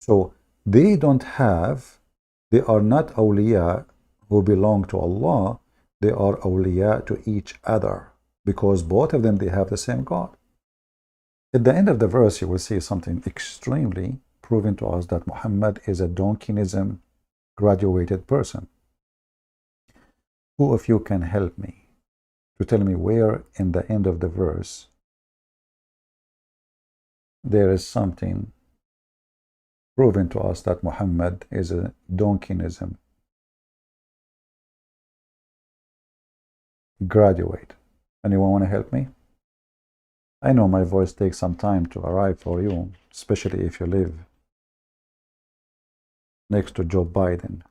Speaker 1: So they are not awliya who belong to Allah. They are awliya to each other, because both of them, they have the same God. At the end of the verse, you will see something extremely proving to us that Muhammad is a donkeyism graduated person. Who of you can help me to tell me where in the end of the verse there is something proving to us that Muhammad is a donkeyism graduate? Anyone want to help me? I know my voice takes some time to arrive for you, especially if you live next to Joe Biden.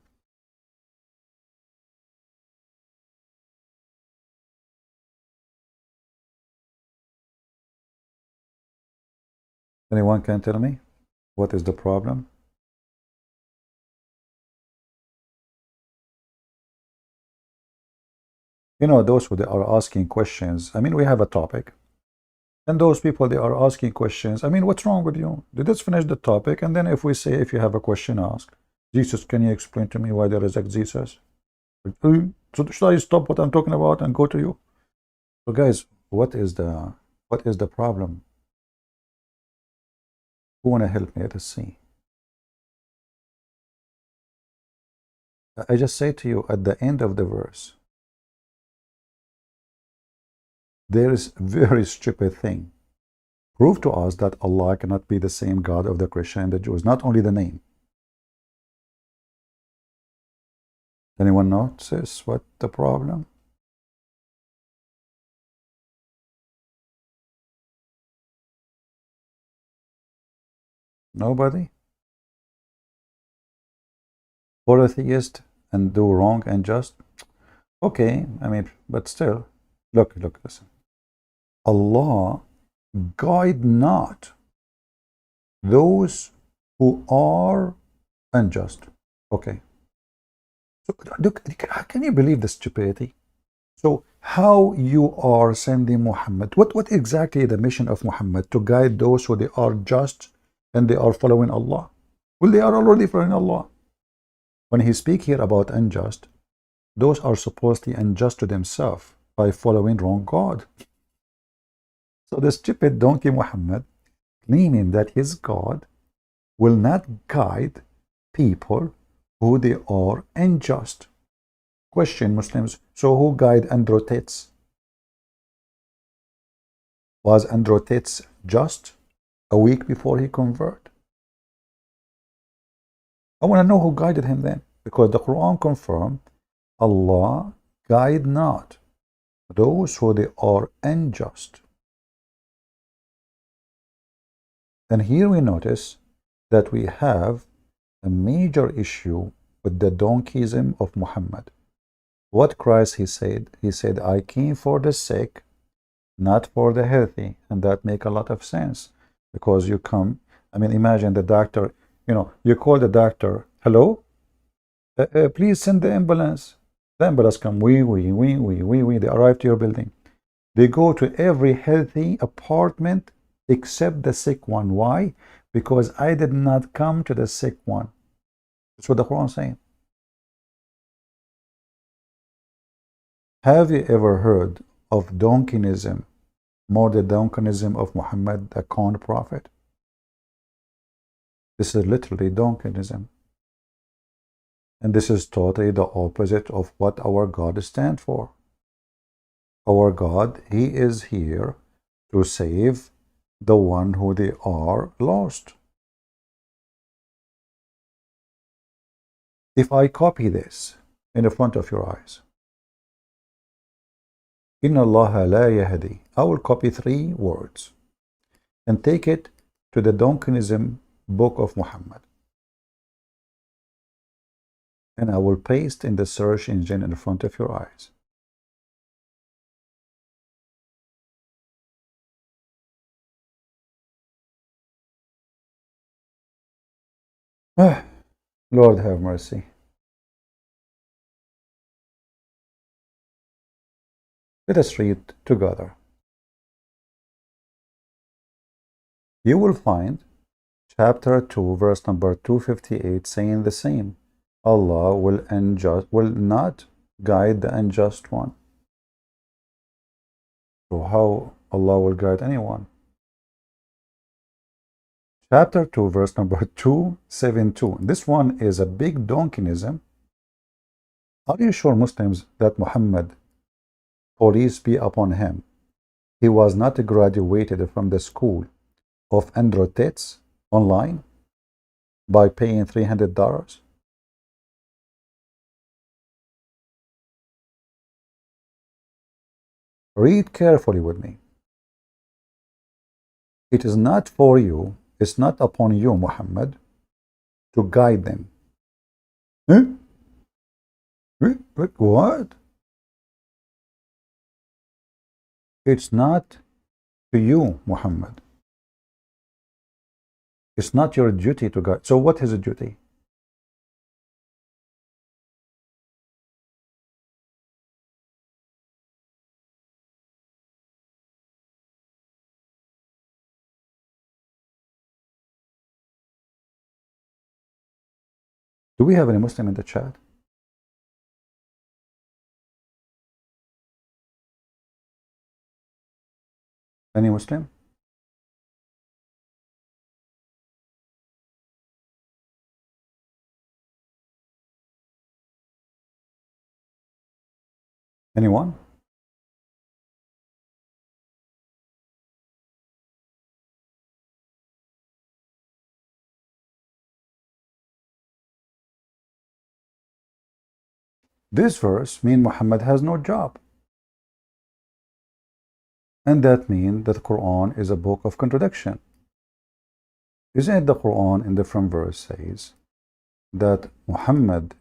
Speaker 1: Anyone can tell me what is the problem? You know, those who they are asking questions. I mean, we have a topic, and those people they are asking questions. I mean, what's wrong with you? Let's finish the topic, and then if we say if you have a question, ask Jesus. Can you explain to me why they reject Jesus? So should I stop what I'm talking about and go to you? So, guys, what is the problem? Who want to help me? Let's see. I just say to you at the end of the verse, there is very stupid thing. Prove to us that Allah cannot be the same God of the Christian and the Jews, not only the name. Anyone notice what the problem? Nobody? Polytheist and do wrong and just? Okay, I mean, but still, look, listen. Allah guide not those who are unjust. Okay. So look, can you believe the stupidity? So how you are sending Muhammad? What exactly the mission of Muhammad? To guide those who they are just and they are following Allah. Well, they are already following Allah. When he speak here about unjust, those are supposedly unjust to themselves by following wrong God. So the stupid donkey Muhammad claiming that his God will not guide people who they are unjust. Question, Muslims, so who guide Androtetes? Was Androtetes just a week before he converted? I want to know who guided him then, because the Quran confirmed Allah guide not those who they are unjust. And here we notice that we have a major issue with the donkeyism of Muhammad. What Christ he said, I came for the sick, not for the healthy. And that make a lot of sense, because you come, I mean, imagine the doctor, you call the doctor, hello, please send the ambulance. The ambulance come, we, they arrive to your building. They go to every healthy apartment except the sick one. Why? Because I did not come to the sick one. That's what the Quran is saying. Have you ever heard of donkeyism, more the donkeyism of Muhammad, the con prophet? This is literally donkeyism. And this is totally the opposite of what our God stands for. Our God, he is here to save the one who they are lost. If I copy this in the front of your eyes, Inna Allah la yahdi, I will copy 3 words and take it to the donkeyism book of Muhammad. And I will paste in the search engine in front of your eyes. Lord have mercy. Let us read together. You will find chapter 2, verse number 258 saying the same. Allah will not guide the unjust one. So how Allah will guide anyone? Chapter 2, verse number 272. This one is a big donkeyism. Are you sure, Muslims, that Muhammad, peace be upon him, he was not graduated from the school of Androtetes online by paying $300? Read carefully with me. It is not for you, it's not upon you, Muhammad, to guide them. Huh? What? It's not to you, Muhammad. It's not your duty to guide. So what is a duty? Do we have any Muslim in the chat? Any Muslim? Anyone? This verse means Muhammad has no job. And that means that the Quran is a book of contradiction. Isn't it the Quran in different verse says that Muhammad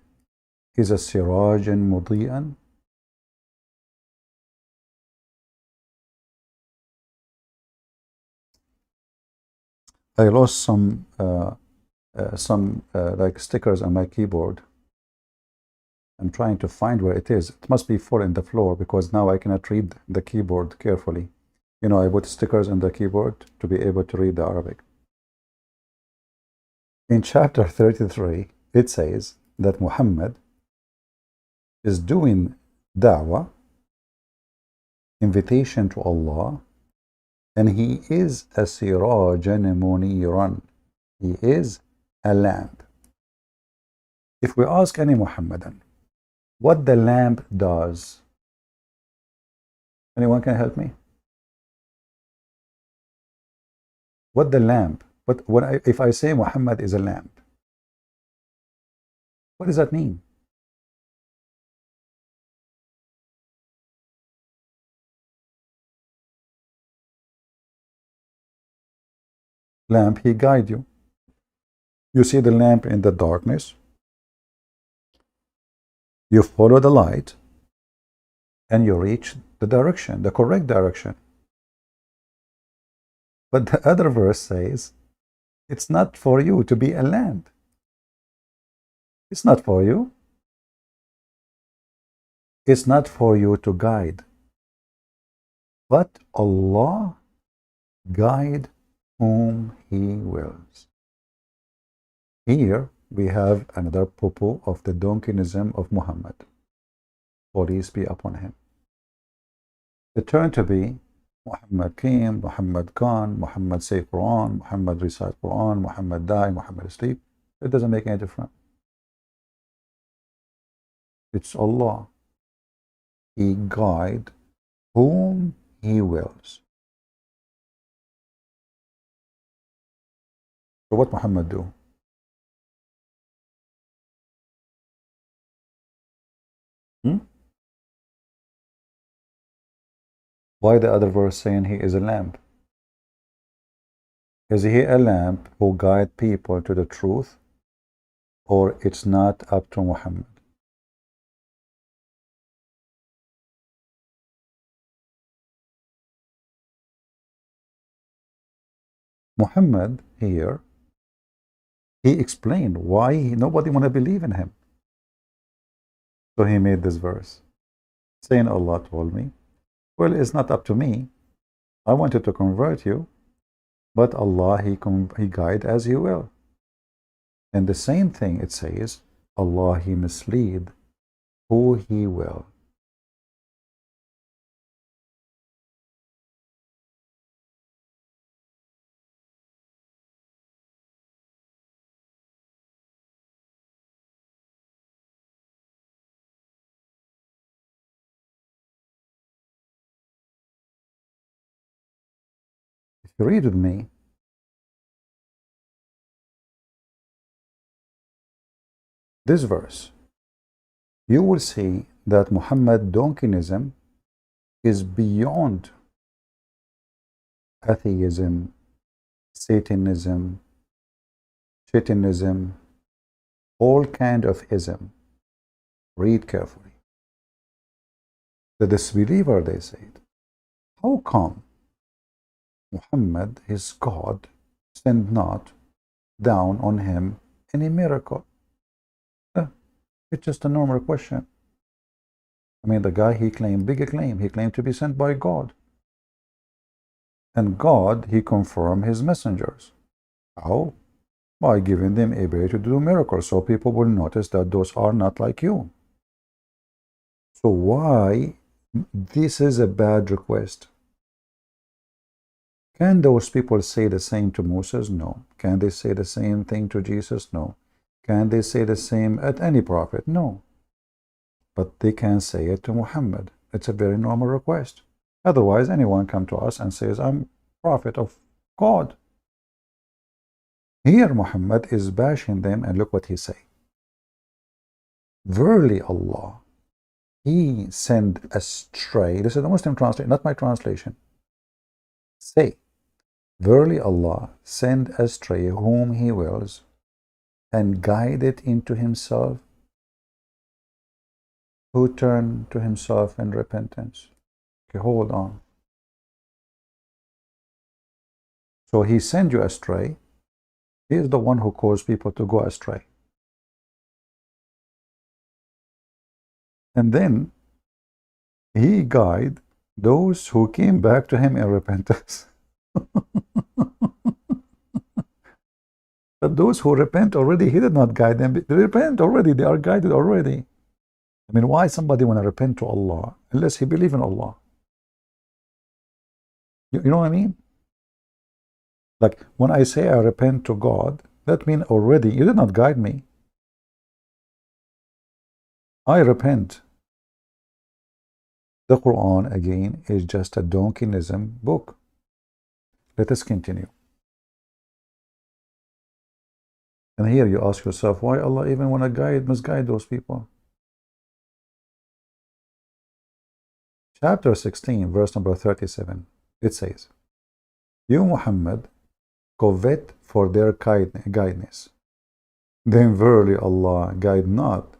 Speaker 1: is a sirajan mudi'an? I lost some like stickers on my keyboard. I'm trying to find where it is. It must be falling the floor because now I cannot read the keyboard carefully. You know, I put stickers on the keyboard to be able to read the Arabic. In chapter 33, it says that Muhammad is doing da'wah, invitation to Allah, and he is a sirajan muniran. He is a lamp. If we ask any Muhammadan what the lamp does, anyone can help me? What the lamp? But if I say Muhammad is a lamp, what does that mean? Lamp, he guide you. You see the lamp in the darkness. You follow the light and you reach the direction, the correct direction. But the other verse says, it's not for you to be a lamp. It's not for you. It's not for you to guide. But Allah guide whom He wills. Here we have another poo of the donkeyism of Muhammad. Peace be upon him. It turned to be Muhammad came, Muhammad gone, Muhammad say Quran, Muhammad recite Quran, Muhammad die, Muhammad sleep. It doesn't make any difference. It's Allah. He guide whom He wills. So what Muhammad do? Why the other verse saying he is a lamp? Is he a lamp who guide people to the truth, or it's not up to Muhammad? Muhammad here, he explained why nobody want to believe in him. So he made this verse, saying Allah told me, well, it's not up to me. I wanted to convert you, but Allah, He guide as He will. And the same thing it says, Allah, He mislead who He will. If you read with me, this verse, you will see that Muhammad donkeyism is beyond atheism, Satanism, Shatanism, all kind of ism. Read carefully. The disbeliever, they said, how come Muhammad, his God, sent not down on him any miracle? It's just a normal question. I mean, the guy, he claimed big claim. He claimed to be sent by God. And God, he confirmed his messengers. How? By giving them ability to do miracles, so people will notice that those are not like you. So why this is a bad request? Can those people say the same to Moses? No. Can they say the same thing to Jesus? No. Can they say the same at any prophet? No. But they can say it to Muhammad. It's a very normal request. Otherwise, anyone come to us and says, I'm prophet of God. Here Muhammad is bashing them, and look what he say. Verily Allah, he sent astray. This is the Muslim translation, not my translation. Say, verily Allah send astray whom he wills, and guide it into himself, who turn to himself in repentance. Okay, hold on. So he sent you astray. He is the one who caused people to go astray. And then he guided those who came back to him in repentance. But those who repent already, he did not guide them. They repent already. They are guided already. I mean, why somebody want to repent to Allah unless he believes in Allah? You know what I mean? Like when I say I repent to God, that means already you did not guide me. I repent. The Quran, again, is just a donkeyism book. Let us continue. And here you ask yourself, why Allah even want to misguide those people? Chapter 16, verse number 37, it says, You, Muhammad, covet for their guidance. Then verily Allah guide not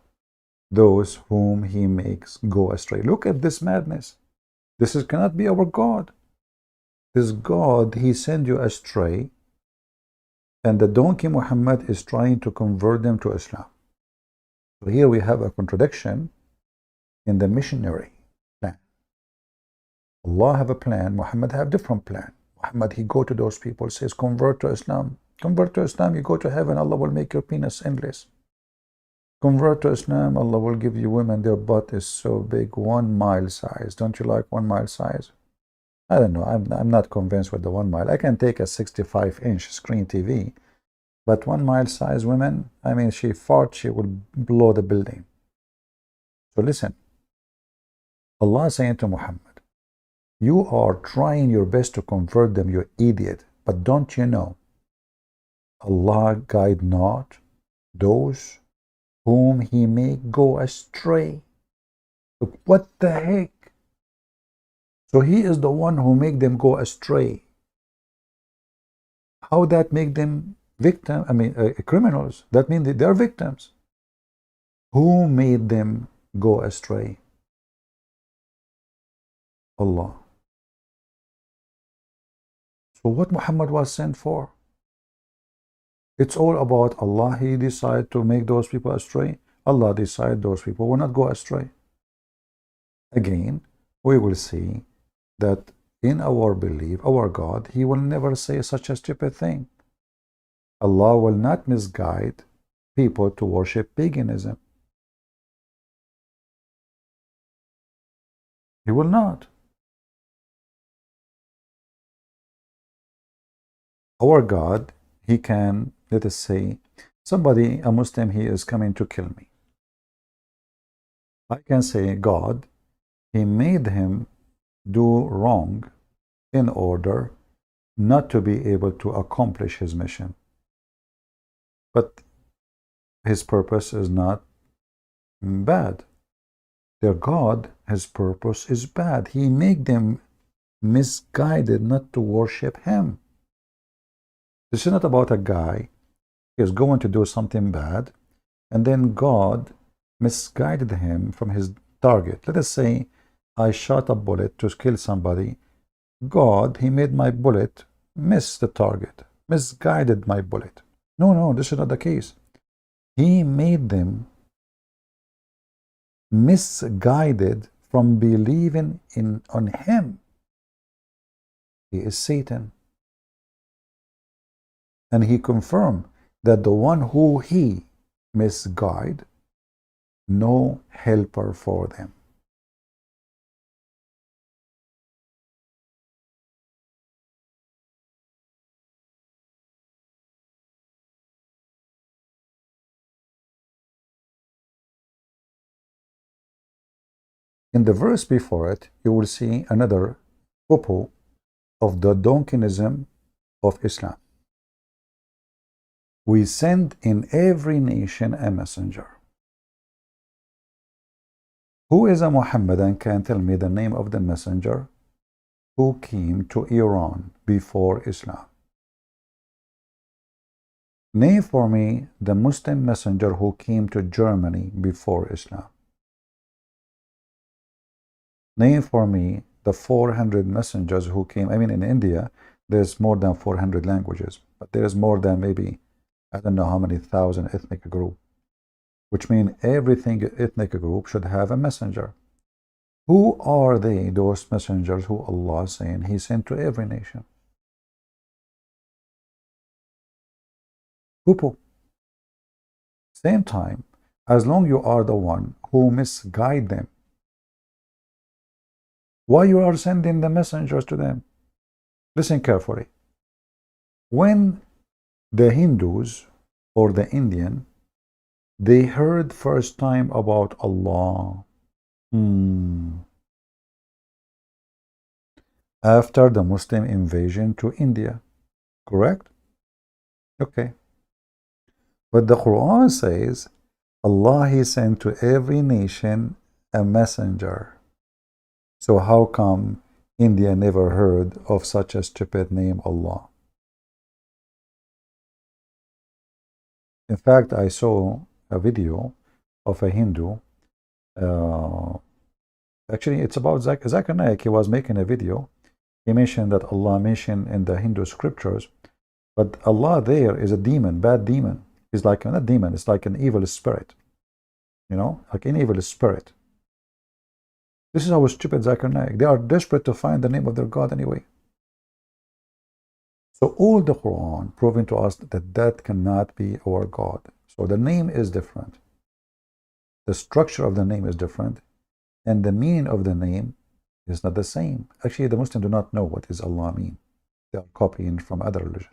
Speaker 1: those whom he makes go astray. Look at this madness. This cannot be our God. This God, he sent you astray, and the donkey Muhammad is trying to convert them to Islam. So here we have a contradiction in the missionary plan. Allah have a plan, Muhammad have different plan. Muhammad, he go to those people, says, convert to Islam. Convert to Islam, you go to heaven, Allah will make your penis endless. Convert to Islam, Allah will give you women, their butt is so big, 1 mile size. Don't you like 1 mile size? I don't know, I'm not convinced with the 1 mile. I can take a 65-inch screen TV, but 1 mile size women, I mean, she farts, she will blow the building. So listen, Allah is saying to Muhammad, you are trying your best to convert them, you idiot. But don't you know, Allah guide not those whom he may go astray. Look, what the heck? So he is the one who make them go astray. How that make them criminals? That means they are victims. Who made them go astray? Allah. So what Muhammad was sent for? It's all about Allah. He decided to make those people astray. Allah decided those people will not go astray. Again, we will see that in our belief, our God, he will never say such a stupid thing. Allah will not misguide people to worship paganism. He will not. Our God, he can, let us say, somebody, a Muslim, he is coming to kill me. I can say, God, he made him do wrong in order not to be able to accomplish his mission. But his purpose is not bad. Their God, his purpose is bad. He make them misguided not to worship him. This is not about a guy who is going to do something bad, and then God misguided him from his target. Let us say I shot a bullet to kill somebody. God, he made my bullet miss the target, misguided my bullet. No, no, this is not the case. He made them misguided from believing on him. He is Satan. And he confirmed that the one who he misguide, no helper for them. In the verse before it, you will see another pupil of the donkeysm of Islam. We send in every nation a messenger. Who is a Muhammadan can tell me the name of the messenger who came to Iran before Islam? Name for me the Muslim messenger who came to Germany before Islam. Name for me the 400 messengers who came. I mean, in India, there's more than 400 languages, but there is more than maybe, I don't know how many thousand ethnic groups, which means every ethnic group should have a messenger. Who are they, those messengers who Allah is saying He sent to every nation? People. Same time, as long you are the one who misguide them, why you are sending the messengers to them? Listen carefully. When the Hindus or the Indian, they heard first time about Allah after the Muslim invasion to India, correct? Okay. But the Quran says Allah He sent to every nation a messenger. So how come India never heard of such a stupid name, Allah? In fact, I saw a video of a Hindu. Actually, it's about Zakir Naik. He was making a video. He mentioned that Allah mentioned in the Hindu scriptures, but Allah there is a demon, bad demon. He's like, not demon, it's like an evil spirit. You know, like an evil spirit. This is how stupid Zakir Naik. They are desperate to find the name of their God anyway. So all the Quran proving to us that that cannot be our God. So the name is different. The structure of the name is different. And the meaning of the name is not the same. Actually, the Muslims do not know what is Allah mean. They are copying from other religion.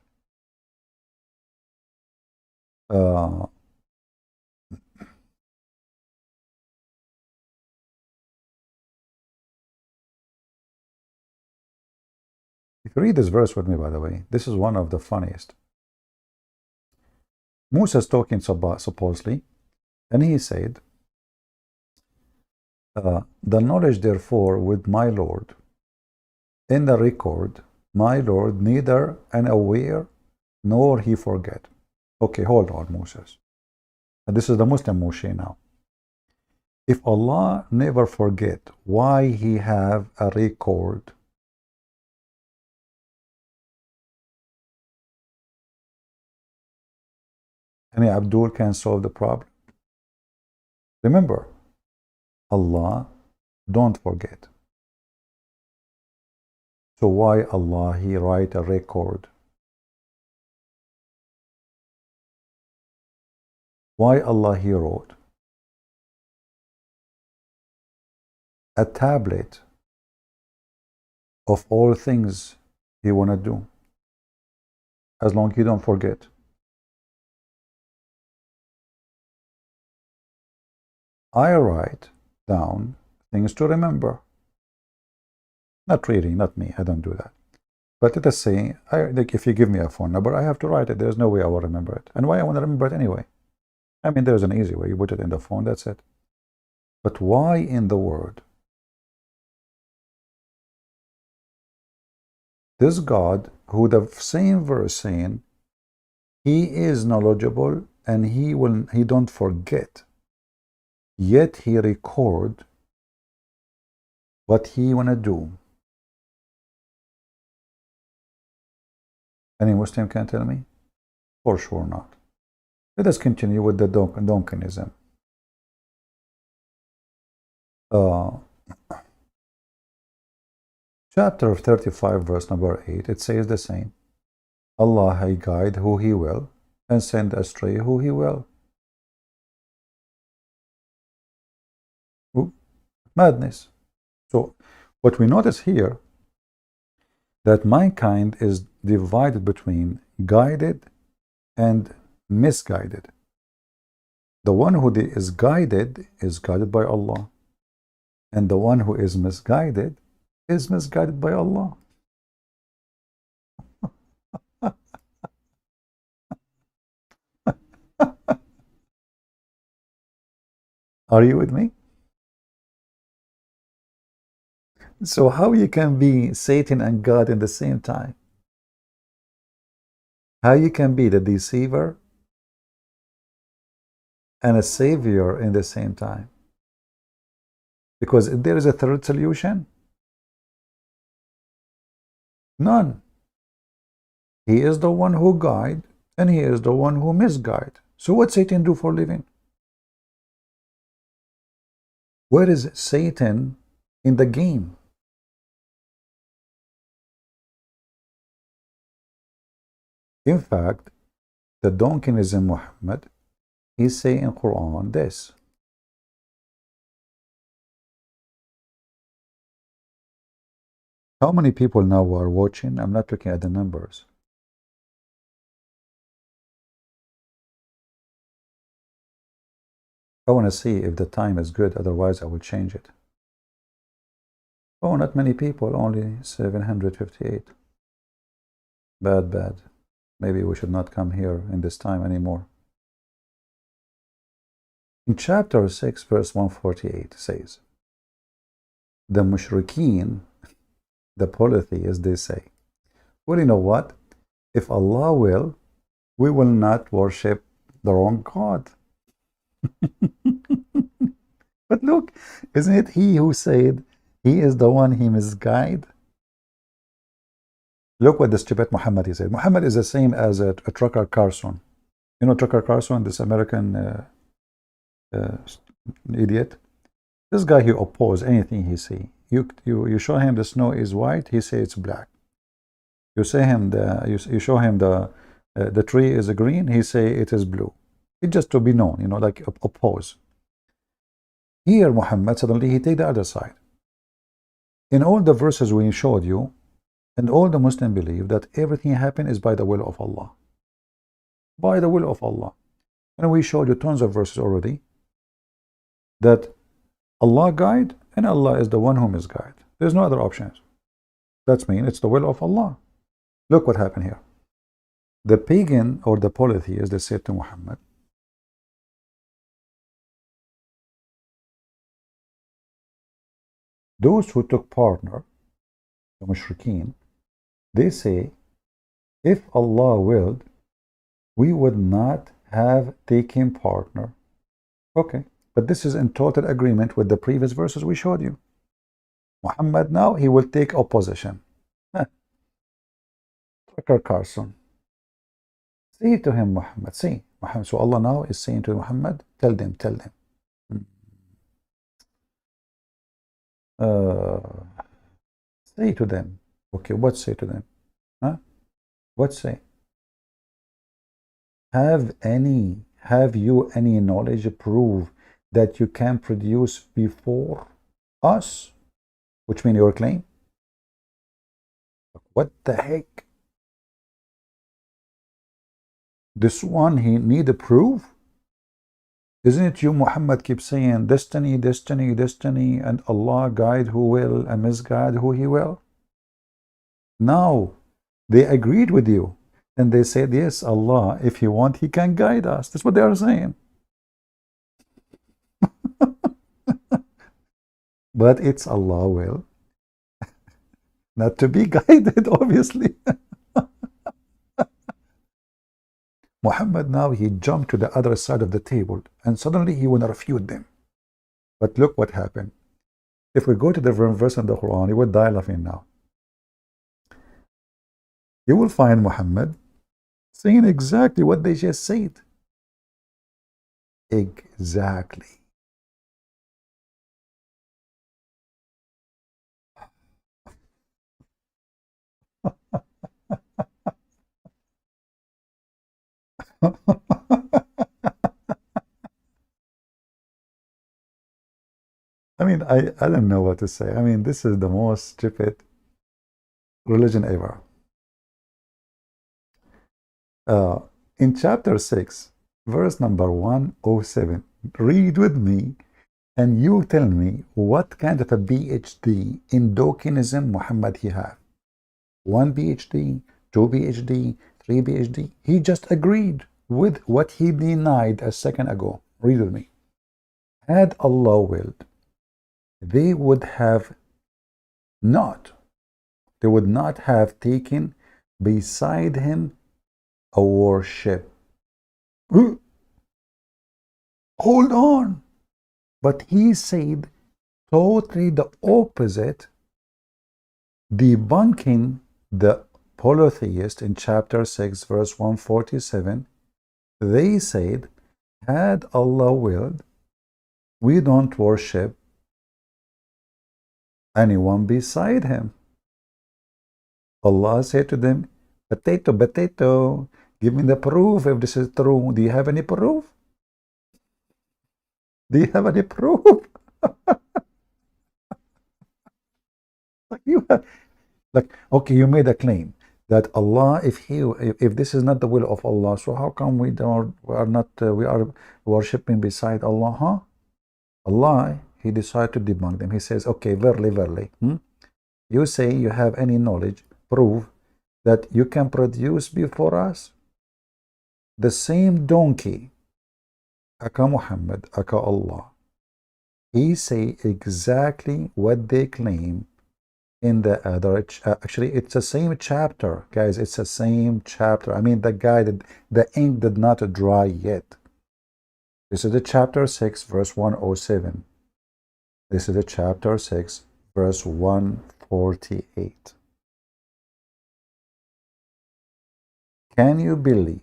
Speaker 1: If you read this verse with me, by the way, this is one of the funniest. Musa is talking supposedly, and he said, the knowledge therefore with my Lord, in the record, my Lord neither unaware nor he forget. Okay, hold on, Moses. And this is the Muslim Moshe now. If Allah never forget, why he have a record? Any Abdul can solve the problem. Remember, Allah don't forget. So why Allah He write a record? Why Allah He wrote a tablet of all things He wanna do, as long as you don't forget. I write down things to remember. Not reading, not me, I don't do that. But let us say, like if you give me a phone number, I have to write it. There's no way I will remember it. And why I want to remember it anyway? I mean, there's an easy way. You put it in the phone, that's it. But why in the world? This God, who the same verse saying, he is knowledgeable and he don't forget, yet he record what he wanna do. Any Muslim can tell me? For sure not. Let us continue with the Donkinism. Chapter 35, verse number 8, it says the same. Allah He guide who He will, and send astray who He will. Ooh, madness. So, what we notice here, that mankind is divided between guided and misguided. The one who is guided by Allah, and the one who is misguided by Allah. Are you with me? So how you can be Satan and God in the same time? How you can be the deceiver and a savior in the same time? Because there is a third solution? None. He is the one who guide, and he is the one who misguide. So what Satan do for a living? Where is Satan in the game? In fact, the Donkinism Muhammad, he say in Quran this. How many people now are watching? I'm not looking at the numbers. I want to see if the time is good, otherwise I will change it. Oh, not many people, only 758. Bad. Maybe we should not come here in this time anymore. In chapter 6, verse 148 says, the mushrikeen, the polytheists, they say, well, you know what? If Allah will, we will not worship the wrong God. But look, isn't it he who said he is the one he misguide? Look what the stupid Muhammad he said. Muhammad is the same as a Tucker Carlson. You know Tucker Carlson, this American idiot? This guy, he oppose anything he see. You show him the snow is white, he say it's black. You say him you show him the tree is green, he say it is blue. It's just to be known, you know, like oppose. Here, Muhammad, suddenly he take the other side. In all the verses we showed you, and all the Muslims believe that everything happen is by the will of Allah. By the will of Allah. And we showed you tons of verses already that Allah guide and Allah is the one who misguide. There's no other options. That means it's the will of Allah. Look what happened here. The pagan or the polytheists, they said to Muhammad, those who took partner, the mushrikeen, they say, if Allah willed, we would not have taken partner. Okay, but this is in total agreement with the previous verses we showed you. Muhammad now, he will take opposition. Tucker Carlson. Say to him, Muhammad, say, Muhammad. So Allah now is saying to Muhammad, tell them. Say to them. Okay, what say to them? Huh? What say? Have you any knowledge prove that you can produce before us? Which means your claim. What the heck? This one, he need a proof? Isn't it you, Muhammad, keep saying destiny, and Allah guide who will and misguide who he will? Now, they agreed with you. And they said, yes, Allah, if he want, he can guide us. That's what they are saying. but it's Allah will, not to be guided, obviously. Muhammad now he jumped to the other side of the table and suddenly he want to refute them. But look what happened. If we go to the verse in the Quran, you would die laughing now. You will find Muhammad saying exactly what they just said. Exactly. I mean, I don't know what to say. I mean, this is the most stupid religion ever. Uh, in chapter 6, verse number 107, read with me and you tell me what kind of a PhD in Dokinism Muhammad he have. 1 PhD, 2 PhD, 3 PhD. He just agreed with what he denied a second ago. Read with me. Had Allah willed, they would have not, they would not have taken beside him a warship. Hold on. But he said totally the opposite, debunking the polytheist in chapter 6, verse 147. They said, had Allah willed, we don't worship anyone beside him. Allah said to them, potato, potato, give me the proof if this is true. Do you have any proof? Do you have any proof? You have, like, okay, you made a claim that Allah, if this is not the will of Allah, so how come we are not we are worshipping beside Allah? Huh? Allah, he decided to debunk them. He says, okay, verily, verily, you say you have any knowledge, prove that you can produce before us the same donkey, aka Muhammad, aka Allah. He say exactly what they claim in the other. Actually, it's the same chapter, guys. It's the same chapter. I mean, the ink did not dry yet. This is the chapter 6, verse 107. This is the chapter 6, verse 148. Can you believe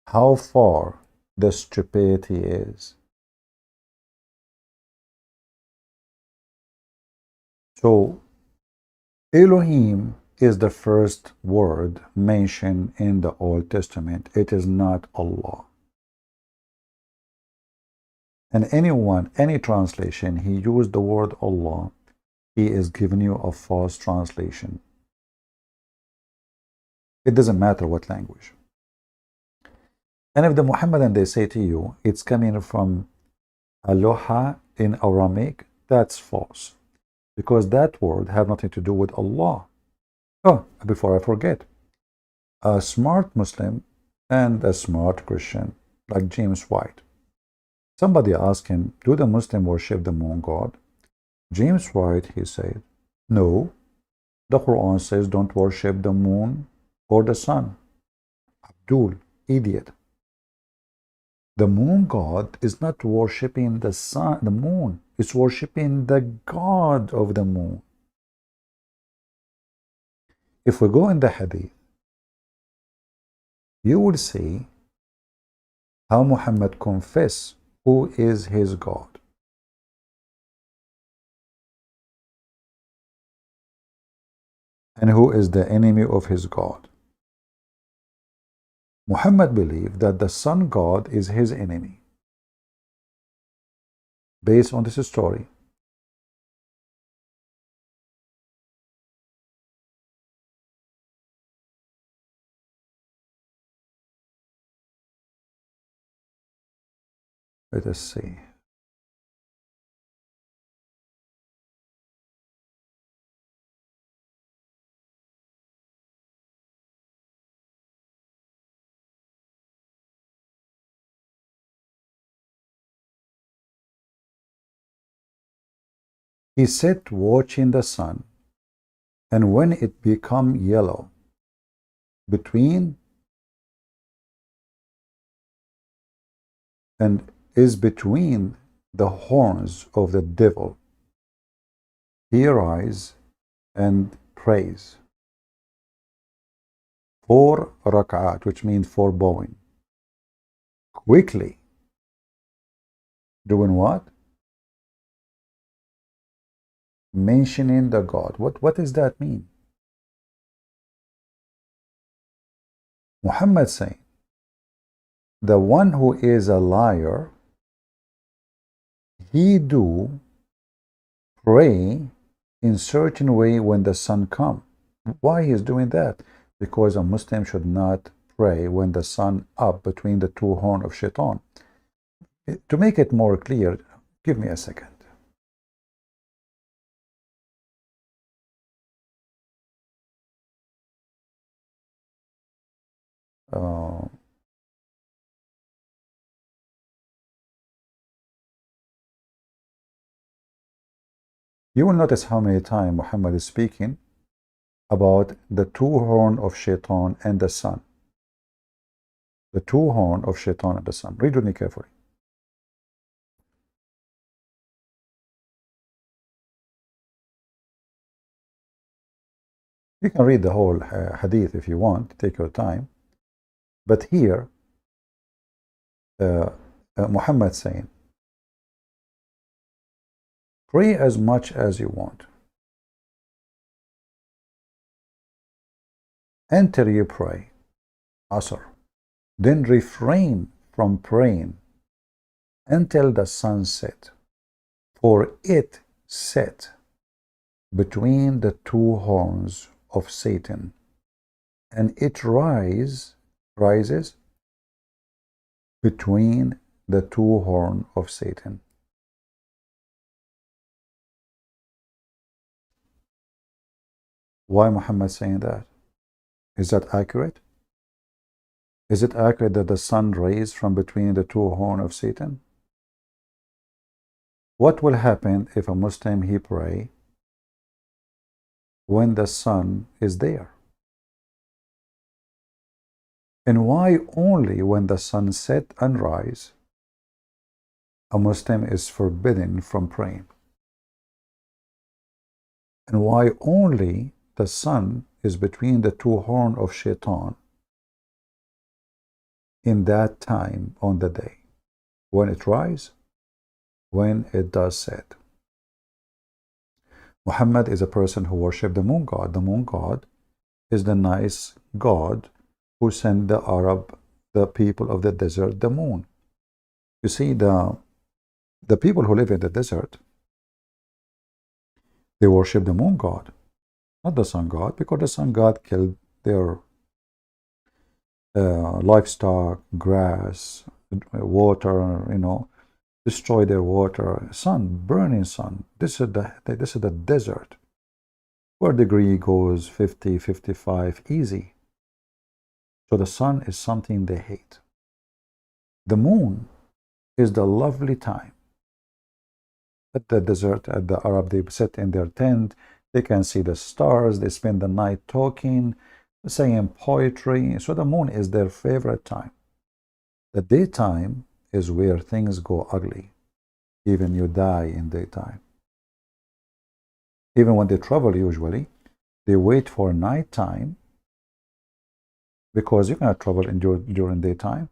Speaker 1: how far the stupidity is? So, Elohim is the first word mentioned in the Old Testament. It is not Allah. And anyone, any translation, he used the word Allah, he is giving you a false translation. It doesn't matter what language. And if the Muhammadan, they say to you, it's coming from Aloha in Aramaic, that's false. Because that word have nothing to do with Allah. Oh, before I forget, a smart Muslim and a smart Christian, like James White, somebody asked him, do the Muslim worship the moon god? James White, he said, no, the Quran says don't worship the moon or the sun. Abdul, idiot. The moon god is not worshipping the sun, the moon. It's worshipping the god of the moon. If we go in the hadith, you will see how Muhammad confess who is his God. And who is the enemy of his God. Muhammad believed that the sun god is his enemy. Based on this story, let us see. He sat watching the sun, and when it become yellow between and is between the horns of the devil, he arise and prays 4 rak'at, which means 4 bowing. Quickly. Doing what? Mentioning the God. What does that mean? Muhammad saying, the one who is a liar, he do pray in certain way when the sun come. Why he is doing that? Because a Muslim should not pray when the sun up between the 2 horns of shaitan. To make it more clear, give me a second. You will notice how many times Muhammad is speaking about the 2 horns of shaitan and the sun. The 2 horns of shaitan and the sun. Read with me carefully. You can read the whole hadith if you want, take your time. But here, Muhammad saying, pray as much as you want. Enter you pray, Asr. Then refrain from praying until the sun set, for it set between the 2 horns of Satan, and it rises between the 2 horns of Satan. Why Muhammad saying that? Is that accurate? Is it accurate that the sun rays from between the 2 horns of Satan? What will happen if a Muslim he pray when the sun is there? And why only when the sun set and rise a Muslim is forbidden from praying? And why only the sun is between the 2 horns of shaitan in that time on the day? When it rises, when it does set. Muhammad is a person who worships the moon god. The moon god is the nice god who sent the people of the desert, the moon. You see, the people who live in the desert, they worship the moon god, not the sun god, because the sun god killed their livestock, grass, water, destroy their water. Sun, burning sun. This is the desert where degree goes 50, 55, easy. So the sun is something they hate. The moon is the lovely time. At the desert, at the Arab, they sit in their tent, they can see the stars, they spend the night talking, saying poetry. So the moon is their favorite time. The daytime is where things go ugly. Even you die in daytime. Even when they travel, usually, they wait for nighttime, because you cannot travel during daytime.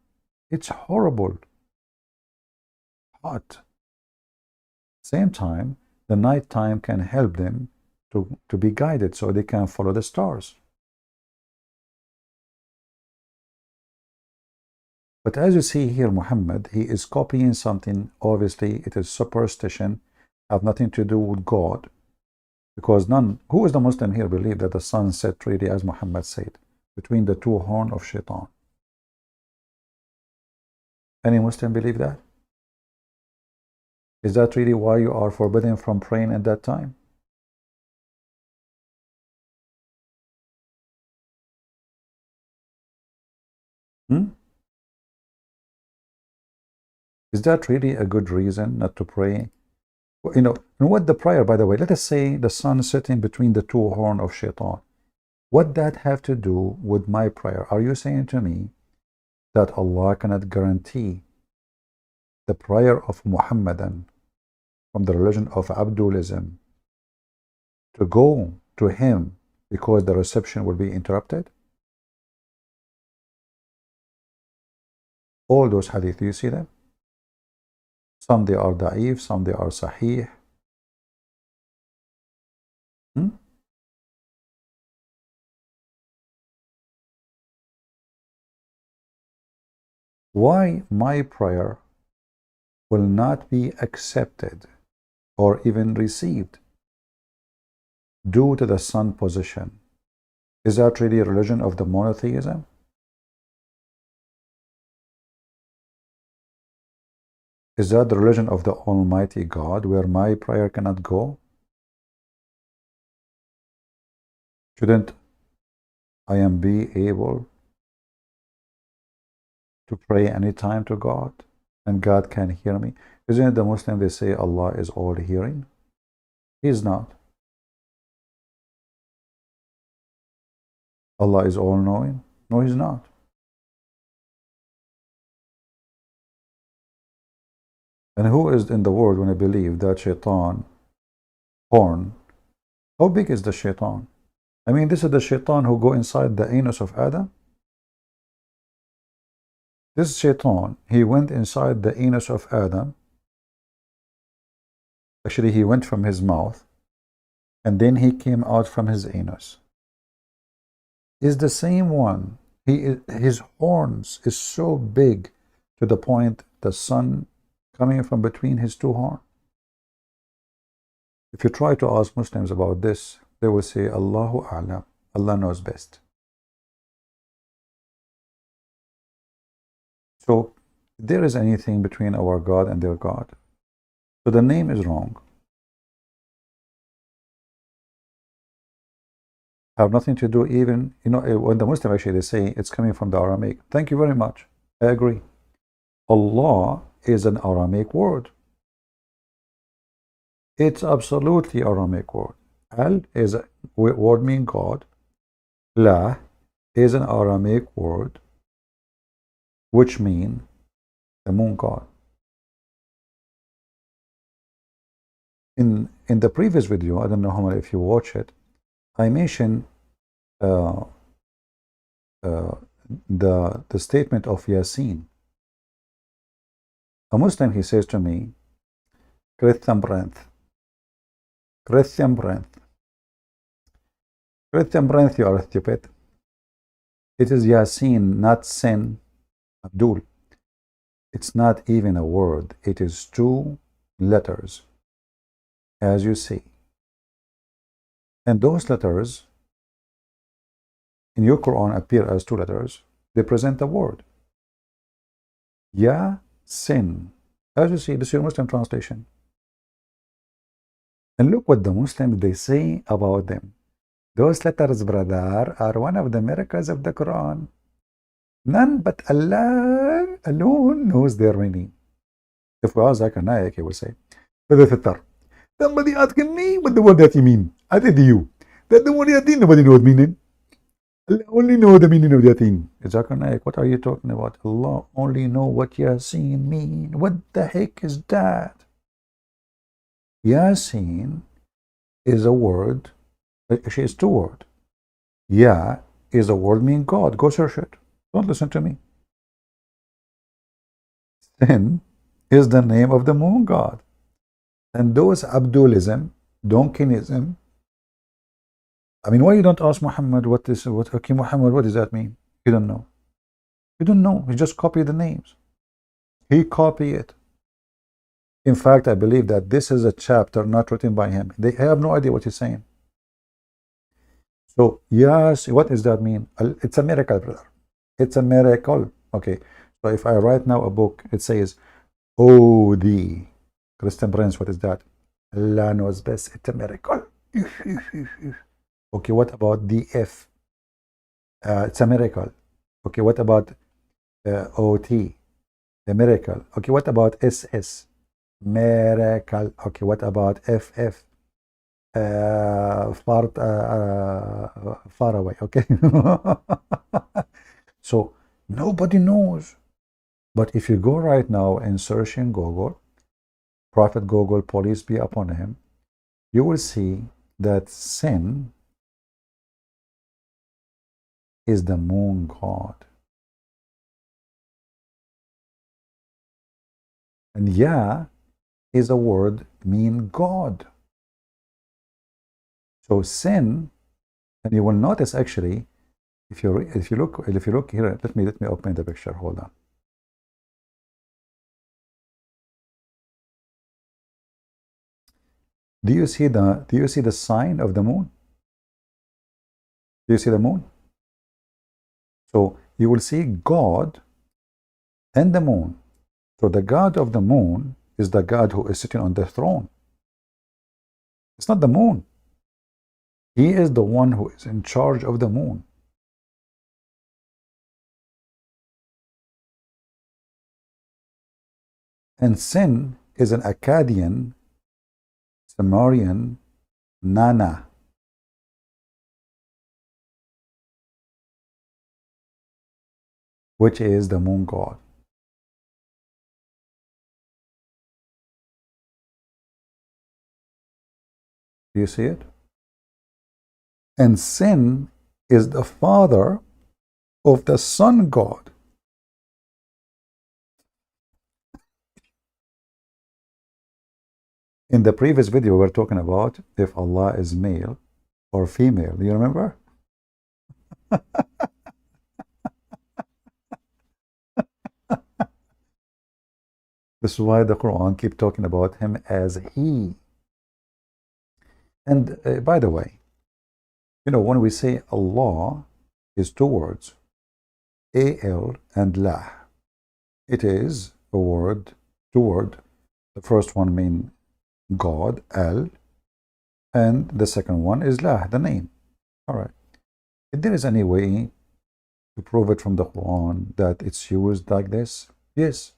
Speaker 1: It's horrible. Hot. Same time, the nighttime can help them to be guided so they can follow the stars. But as you see here, Muhammad, he is copying something. Obviously, it is superstition, have nothing to do with God. Because who is the Muslim here believe that the sun set really, as Muhammad said, between the 2 horns of shaitan? Any Muslim believe that? Is that really why you are forbidden from praying at that time? Is that really a good reason not to pray And what the prayer, by the way, let us say the sun sitting between the two horns of shaitan. What that have to do with my prayer? Are you saying to me that Allah cannot guarantee the prayer of Muhammadan from the religion of Abdulism to go to him because the reception will be interrupted? All those hadith, you see them? Some they are da'if, some they are sahih. Why my prayer will not be accepted or even received due to the sun position? Is that really a religion of the monotheism? Is that the religion of the Almighty God where my prayer cannot go? Shouldn't I am be able to pray anytime to God and God can hear me? Isn't it the Muslim, they say Allah is all hearing? He's not. Allah is all knowing? No, he's not. And who is in the world when I believe that shaitan horn? How big is the shaitan? I mean, this is the shaitan who go inside the anus of Adam. This shaitan, he went inside the anus of Adam. Actually, he went from his mouth and then he came out from his anus. Is the same one. His horns is so big to the point the sun coming from between his two horns. If you try to ask Muslims about this, they will say, Allahu A'lam, Allah knows best. So, if there is anything between our God and their God, so the name is wrong. Have nothing to do even, when the Muslim actually they say it's coming from the Aramaic. Thank you very much. I agree. Allah is an Aramaic word. It's absolutely Aramaic word. Al is a word meaning God. La is an Aramaic word which means the moon god. In the previous video, I don't know how many if you watch it, I mentioned the statement of Yasin. A Muslim, he says to me, Christian Brent, you are stupid. It is Yasin, not Sin, Abdul. It's not even a word. It is 2 letters, as you see. And those letters in your Quran appear as 2 letters. They present a word. Yasin. As you see, this is your Muslim translation. And look what the Muslims, they say about them. Those letters, brother, are one of the miracles of the Quran. None but Allah alone knows their meaning. If we ask Zakir Naik, he will say, somebody asking me what the word that you mean. I tell you, that the word yatin, nobody knows meaning. Allah only know the meaning of yatin. Zakir Naik, what are you talking about? Allah only know what Yasin mean. What the heck is that? Yasin is a word, actually it's 2 words. Ya is a word meaning God. Go search it. Don't listen to me. Sin is the name of the moon god. And those Abdulism, Donkinism, I mean, why you don't ask Muhammad okay, Muhammad, what does that mean? You don't know. You don't know. He just copied the names. He copied it. In fact, I believe that this is a chapter not written by him. They have no idea what he's saying. So, yes, what does that mean? It's a miracle, brother. It's a miracle. Okay. So if I write now a book, it says, oh, the Christian Prince, what is that? Allah knows best. It's a miracle. Okay, what about the F? It's a miracle. Okay, what about OT? The miracle. Okay, what about SS? Miracle. Okay, what about FF? Far away. Okay. So nobody knows. But if you go right now and search in Google, Prophet Google, police be upon him, you will see that sin is the moon god. And Yah is a word mean God. So sin, and you will notice actually, if you look here, let me open the picture. Hold on. Do you see the sign of the moon? Do you see the moon? So you will see God and the moon. So the God of the moon is the God who is sitting on the throne. It's not the moon. He is the one who is in charge of the moon. And sin is an Akkadian, Sumerian, Nana. Which is the moon god. Do you see it? And sin is the father of the sun god. In the previous video, we were talking about if Allah is male or female. Do you remember? This is why the Quran keeps talking about him as he. And by the way, when we say Allah is two words, A-L and La. It is a word, two word. The first one means God, Al, and the second one is La, the name. All right. If there is any way to prove it from the Quran that it's used like this, yes.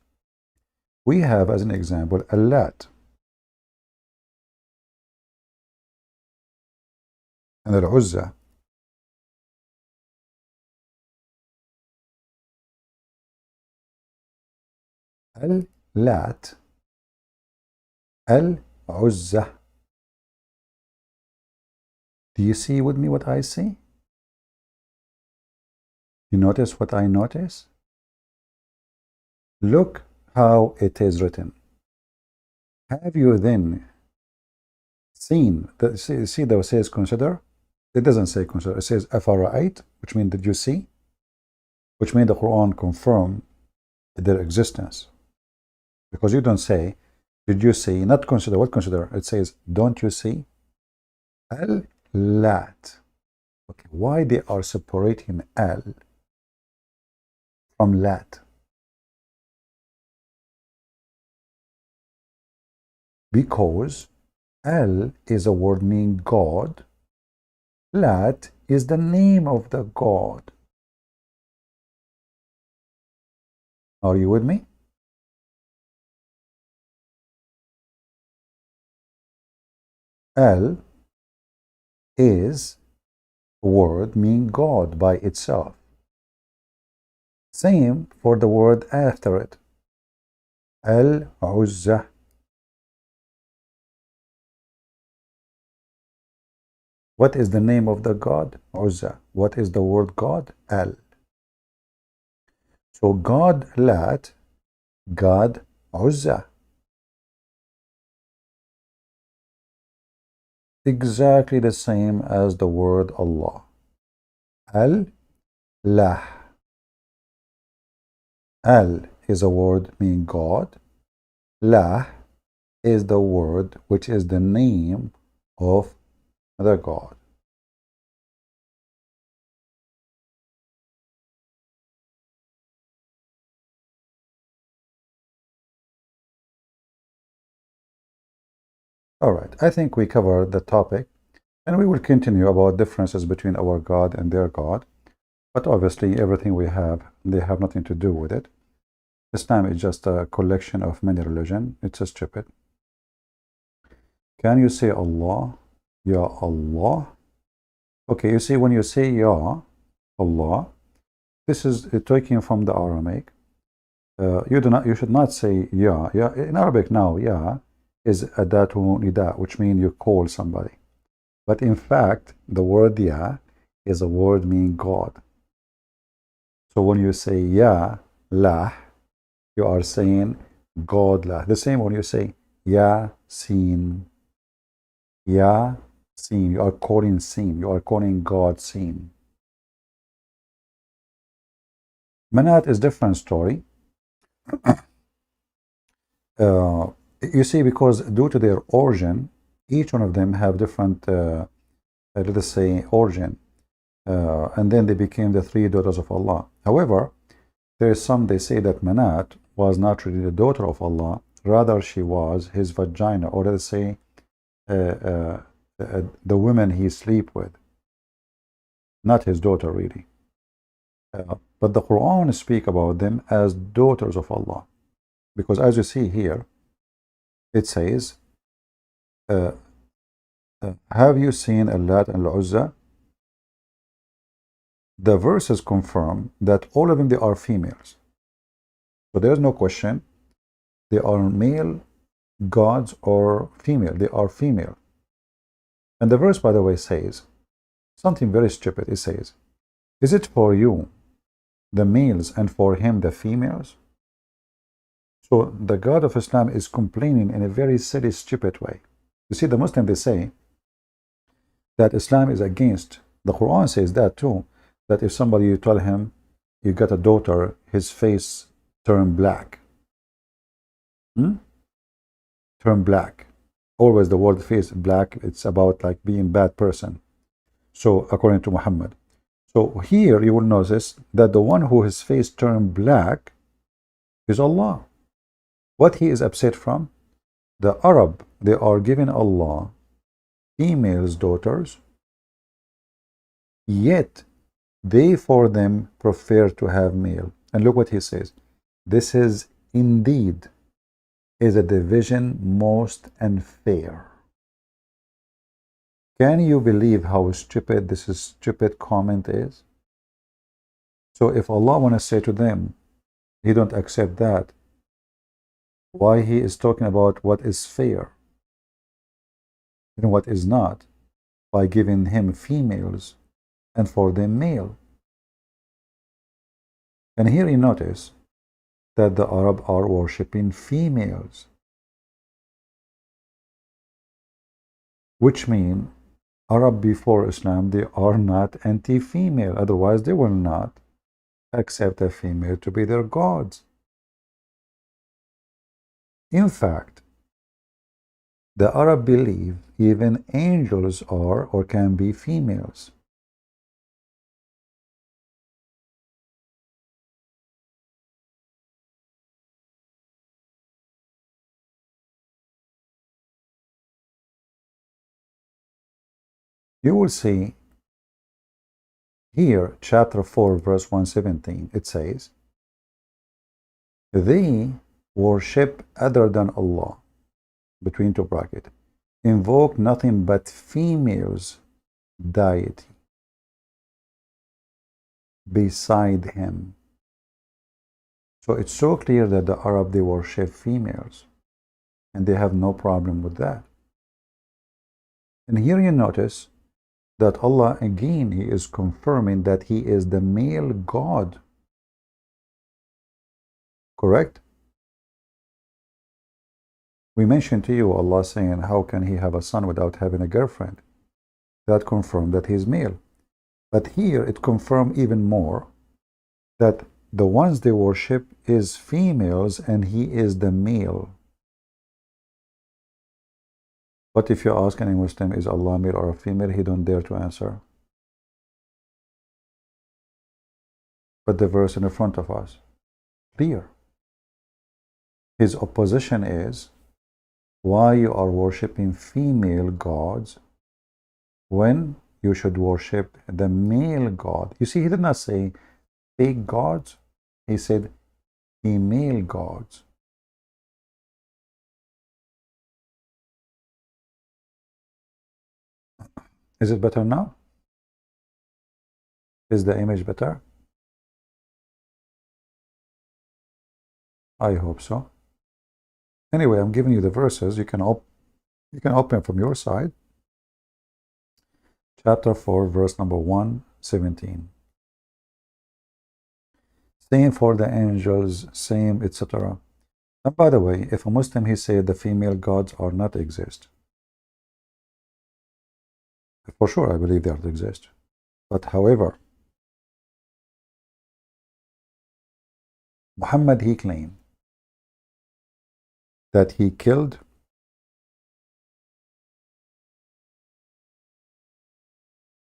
Speaker 1: We have as an example Allat. And Al-Uzza. Al-Lat. Al-Uzza. Do you see with me what I see? You notice what I notice? Look how it is written. Have you then seen that? See that it says consider? It doesn't say consider. It says afara'ait, which means did you see? Which means the Quran confirm their existence. Because you don't say, did you see? Not consider. What consider? It says, don't you see? Al-Lat. Okay, why they are separating Al from Lat? Because Al is a word meaning God. Lat is the name of the God. Are you with me? Al is a word meaning God by itself. Same for the word after it. Al-Uzza. What is the name of the God? Uzza. What is the word God? Al. So God Lat, God Uzza. Exactly the same as the word Allah. Al-Lah. Al is a word meaning God. Lah is the word which is the name of the God. All right, I think we covered the topic, and we will continue about differences between our God and their God. But obviously, everything we have, they have nothing to do with it. Islam is just a collection of many religions. It's a stupid. Can you say Allah? Ya Allah? Okay, you see, when you say Ya Allah, this is taken from the Aramaic. You should not say Ya. Ya in Arabic now, Ya is adatu nida, which means you call somebody. But in fact, the word Ya is a word meaning God. So when you say Ya lah, you are saying God lah. The same when you say Ya Sin. Ya Sin. You are calling Sin. You are calling God Sin. Manat is different story. You see, because due to their origin, each one of them have different, let us say, origin. And then they became the three daughters of Allah. However, there is some, they say that Manat was not really the daughter of Allah, rather she was his vagina, or let us say, the women he sleep with. Not his daughter, really. But the Quran speak about them as daughters of Allah. Because as you see here, it says, have you seen Allat and Al-Uzza? The verses confirm that all of them, they are females. So there is no question. They are male gods or female. They are female. And the verse, by the way, says something very stupid. It says, is it for you the males and for him the females? So the God of Islam is complaining in a very silly, stupid way. You see, the Muslims, they say that Islam is against. The Quran says that too, that if somebody, you tell him you got a daughter, his face turn black. Turn black. Always the word face black, it's about like being bad person. So according to Muhammad. So here you will notice that the one who his face turned black is Allah. What he is upset from? The Arab, they are giving Allah females daughters, yet they for them prefer to have male. And look what he says. This is indeed is a division most unfair. Can you believe how stupid this stupid comment is? So if Allah want to say to them, he don't accept that, why he is talking about what is fair and what is not, by giving him females and for them male. And here you notice that the Arab are worshipping females, which mean Arab before Islam, they are not anti-female, otherwise they will not accept a female to be their gods. In fact, the Arab believe even angels are or can be females. You will see here, chapter 4, verse 117, it says, they worship other than Allah, between two brackets, invoke nothing but females deity beside him. So it's so clear that the Arab, they worship females, and they have no problem with that. And here you notice that Allah, again, he is confirming that he is the male God. Correct? We mentioned to you Allah saying, how can he have a son without having a girlfriend? That confirmed that he is male. But here it confirmed even more that the ones they worship is females and he is the male. But if you ask any Muslim, is Allah male or a female, he don't dare to answer. But the verse in the front of us, clear. His opposition is, why you are worshipping female gods when you should worship the male God? You see, he did not say fake gods. He said female gods. Is it better now? Is the image better? I hope so. Anyway, I'm giving you the verses. You can open from your side. Chapter 4, verse number 117. Same for the angels, same, etc. And by the way, if a Muslim, he said the female gods are not exist. For sure, I believe they are to exist. But however, Muhammad, he claimed that he killed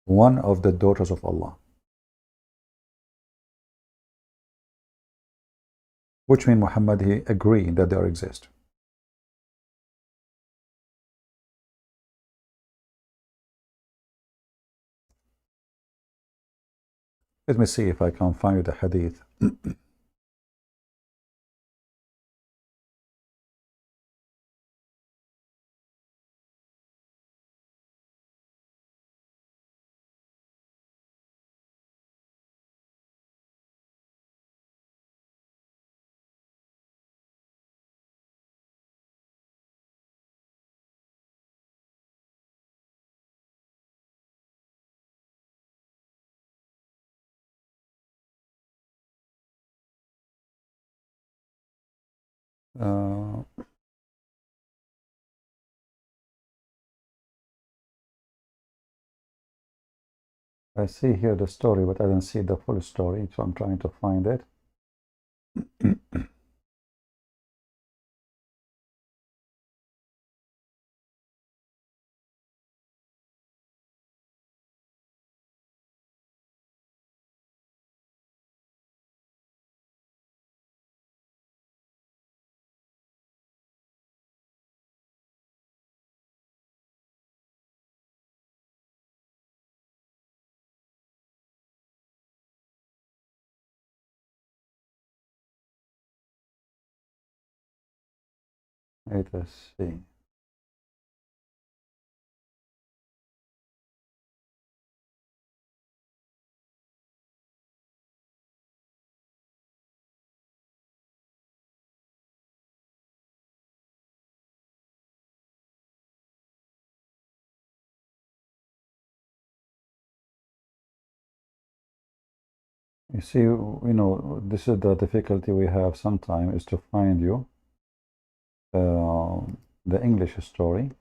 Speaker 1: one of the daughters of Allah, which means Muhammad, he agreed that they exist. Let me see if I can find you the hadith. Uh, I see here the story, but I don't see the full story, so I'm trying to find it. Let us see. You see, this is the difficulty we have sometimes is to find you the English story.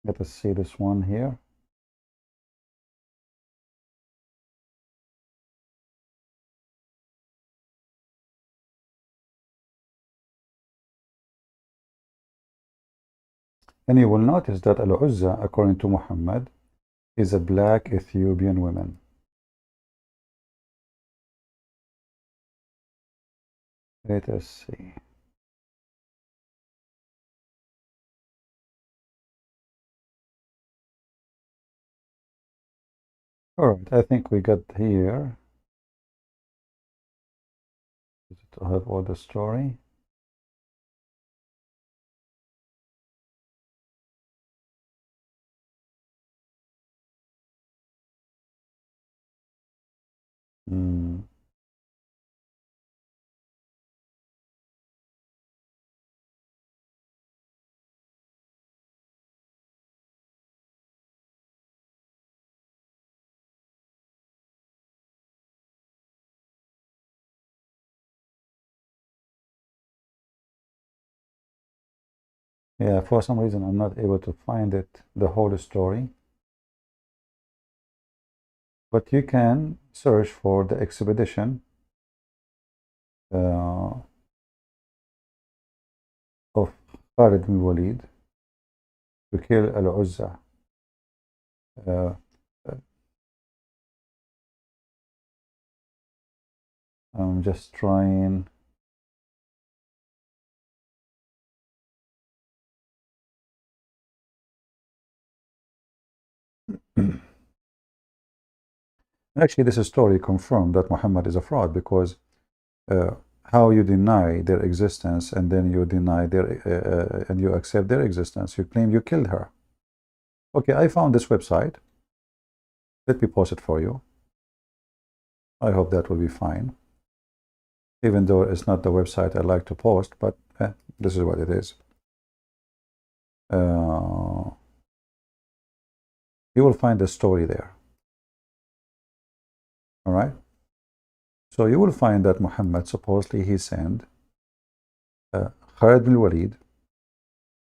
Speaker 1: Let us see this one here. And you will notice that Al-Uzza, according to Muhammad, is a black Ethiopian woman. Let us see. All right, I think we got here to have all the story. Yeah, for some reason I'm not able to find it, the whole story. But you can search for the expedition of Khalid bin Walid to kill Al-Uzza. Uh, I'm just trying. Actually, this story confirmed that Muhammad is a fraud because uh, how you deny their existence and then you deny their and you accept their existence. You claim you killed her. Okay, I found this website. Let me post it for you. I hope that will be fine. Even though it's not the website I like to post, but this is what it is. You will find the story there. All right. So you will find that Muhammad supposedly he sent Khalid bin Walid,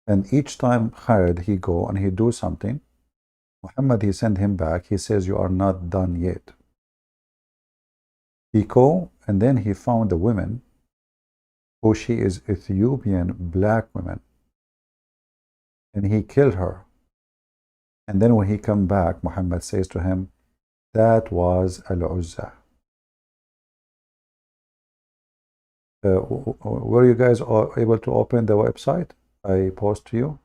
Speaker 1: and each time Khalid he go and he do something, Muhammad he send him back. He says you are not done yet. He go and then he found a woman who she is Ethiopian black woman, and he killed her. And then when he come back, Muhammad says to him, that was Al-Uzza. Were you guys able to open the website I post to you?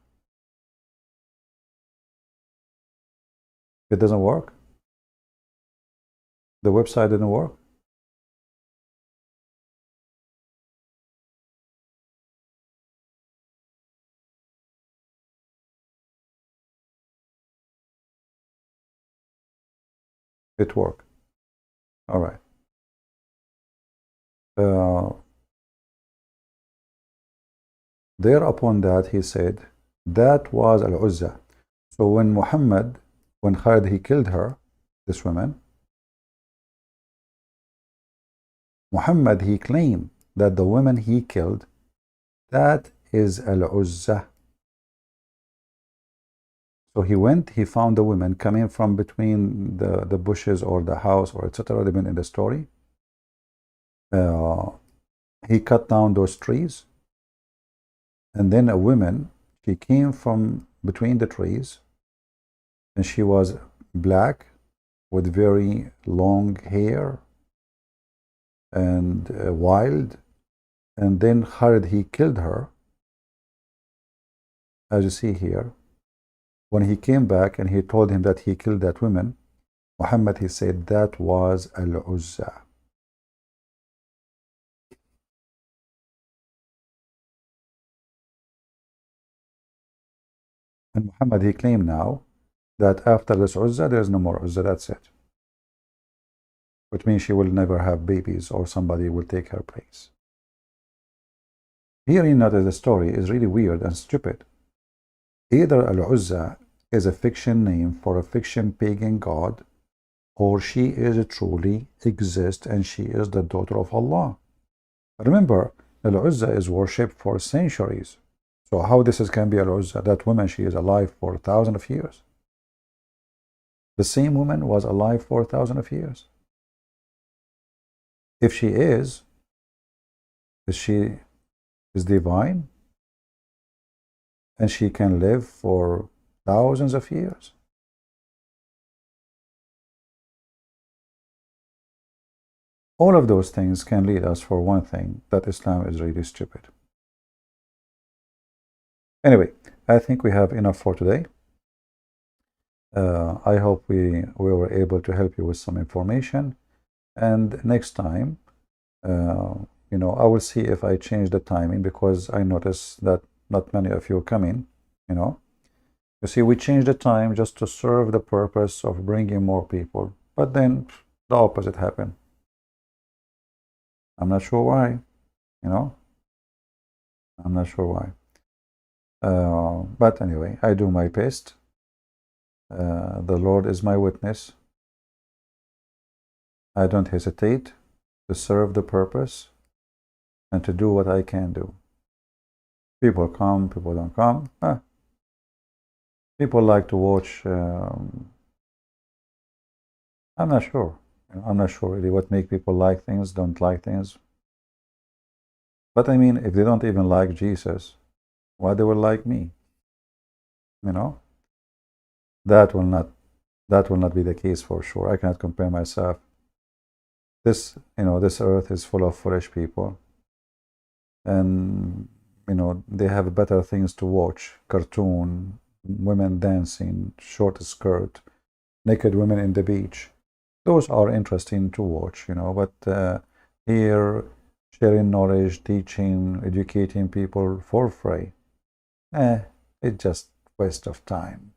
Speaker 1: It doesn't work? The website didn't work? It worked. All right. Thereupon that he said, that was Al-Uzza. So when Khalid he killed her, this woman, Muhammad he claimed that the woman he killed, that is Al-Uzza. So he went, he found the woman coming from between the bushes or the house or etc. Depending in the story. He cut down those trees. And then a woman, she came from between the trees. And she was black with very long hair and wild. And then Khalid, he killed her. As you see here. When he came back and he told him that he killed that woman, Muhammad, he said, that was Al-Uzza. And Muhammad, he claimed now that after this Uzza, there is no more Uzza, that's it. Which means she will never have babies or somebody will take her place. Here you notice the story is really weird and stupid. Either Al-Uzza is a fiction name for a fiction pagan god, or she is truly exists and she is the daughter of Allah. Remember, Al-Uzza is worshipped for centuries. So how this can be Al-Uzza? That woman, she is alive for thousands of years. The same woman was alive for thousands of years. If she is she is divine? And she can live for thousands of years. All of those things can lead us for one thing, that Islam is really stupid. Anyway, I think we have enough for today. I hope we were able to help you with some information. And next time, I will see if I change the timing, because I noticed that not many of you are coming, You see, we changed the time just to serve the purpose of bringing more people. But then the opposite happened. I'm not sure why, I'm not sure why. But anyway, I do my best. The Lord is my witness. I don't hesitate to serve the purpose and to do what I can do. People come, people don't come. People like to watch. I'm not sure. I'm not sure really what make people like things, don't like things. But I mean, if they don't even like Jesus, why they will like me? That will not be the case for sure. I cannot compare myself This, this earth is full of foolish people, and they have better things to watch: cartoon, women dancing, short skirt, naked women in the beach. Those are interesting to watch, but here, sharing knowledge, teaching, educating people for free, it's just waste of time.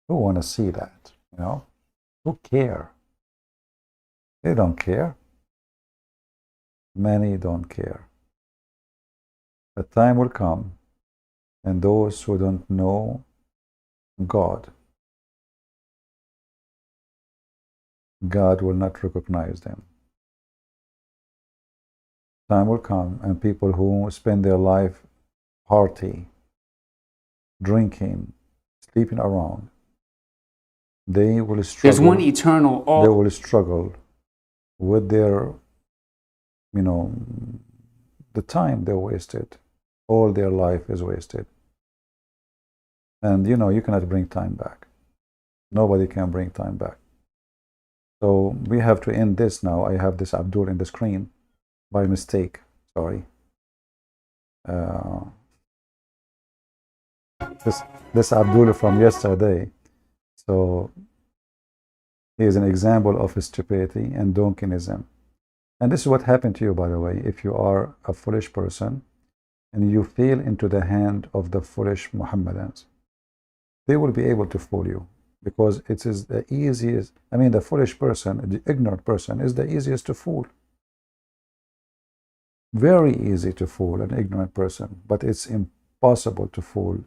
Speaker 1: Who want to see that? Who care? They don't care. Many don't care. The time will come, and those who don't know God, God will not recognize them. Time will come, and people who spend their life party, drinking, sleeping around, they will struggle.
Speaker 2: There's one eternal.
Speaker 1: They will struggle with their, the time they wasted. All their life is wasted. And you cannot bring time back. Nobody can bring time back. So we have to end this now. I have this Abdul in the screen by mistake. Sorry. This Abdul from yesterday. So he is an example of stupidity and donkeysm. And this is what happened to you, by the way, if you are a foolish person and you fell into the hand of the foolish Muhammadans. They will be able to fool you, because it is the easiest. The foolish person, the ignorant person, is the easiest to fool. Very easy to fool an ignorant person, but it's impossible to fool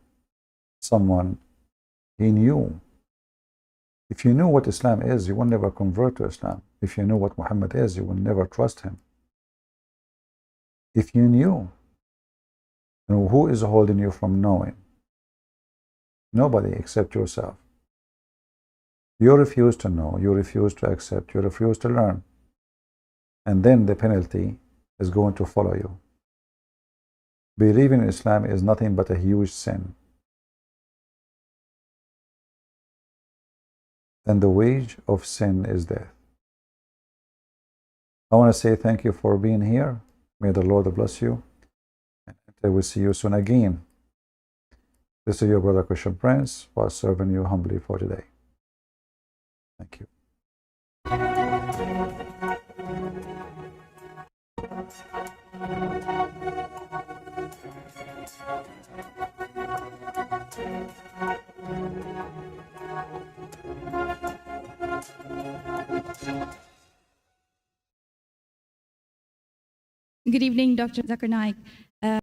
Speaker 1: someone he knew. If you knew what Islam is, you will never convert to Islam. If you knew what Muhammad is, you will never trust him. If you knew, who is holding you from knowing? Nobody except yourself. You refuse to know, you refuse to accept, you refuse to learn. And then the penalty is going to follow you. Believing in Islam is nothing but a huge sin. And the wage of sin is death. I want to say thank you for being here. May the Lord bless you. And I will see you soon again. This is your brother Christian Prince, was serving you humbly for today. Thank you.
Speaker 3: Good evening, Dr. Zakir Naik.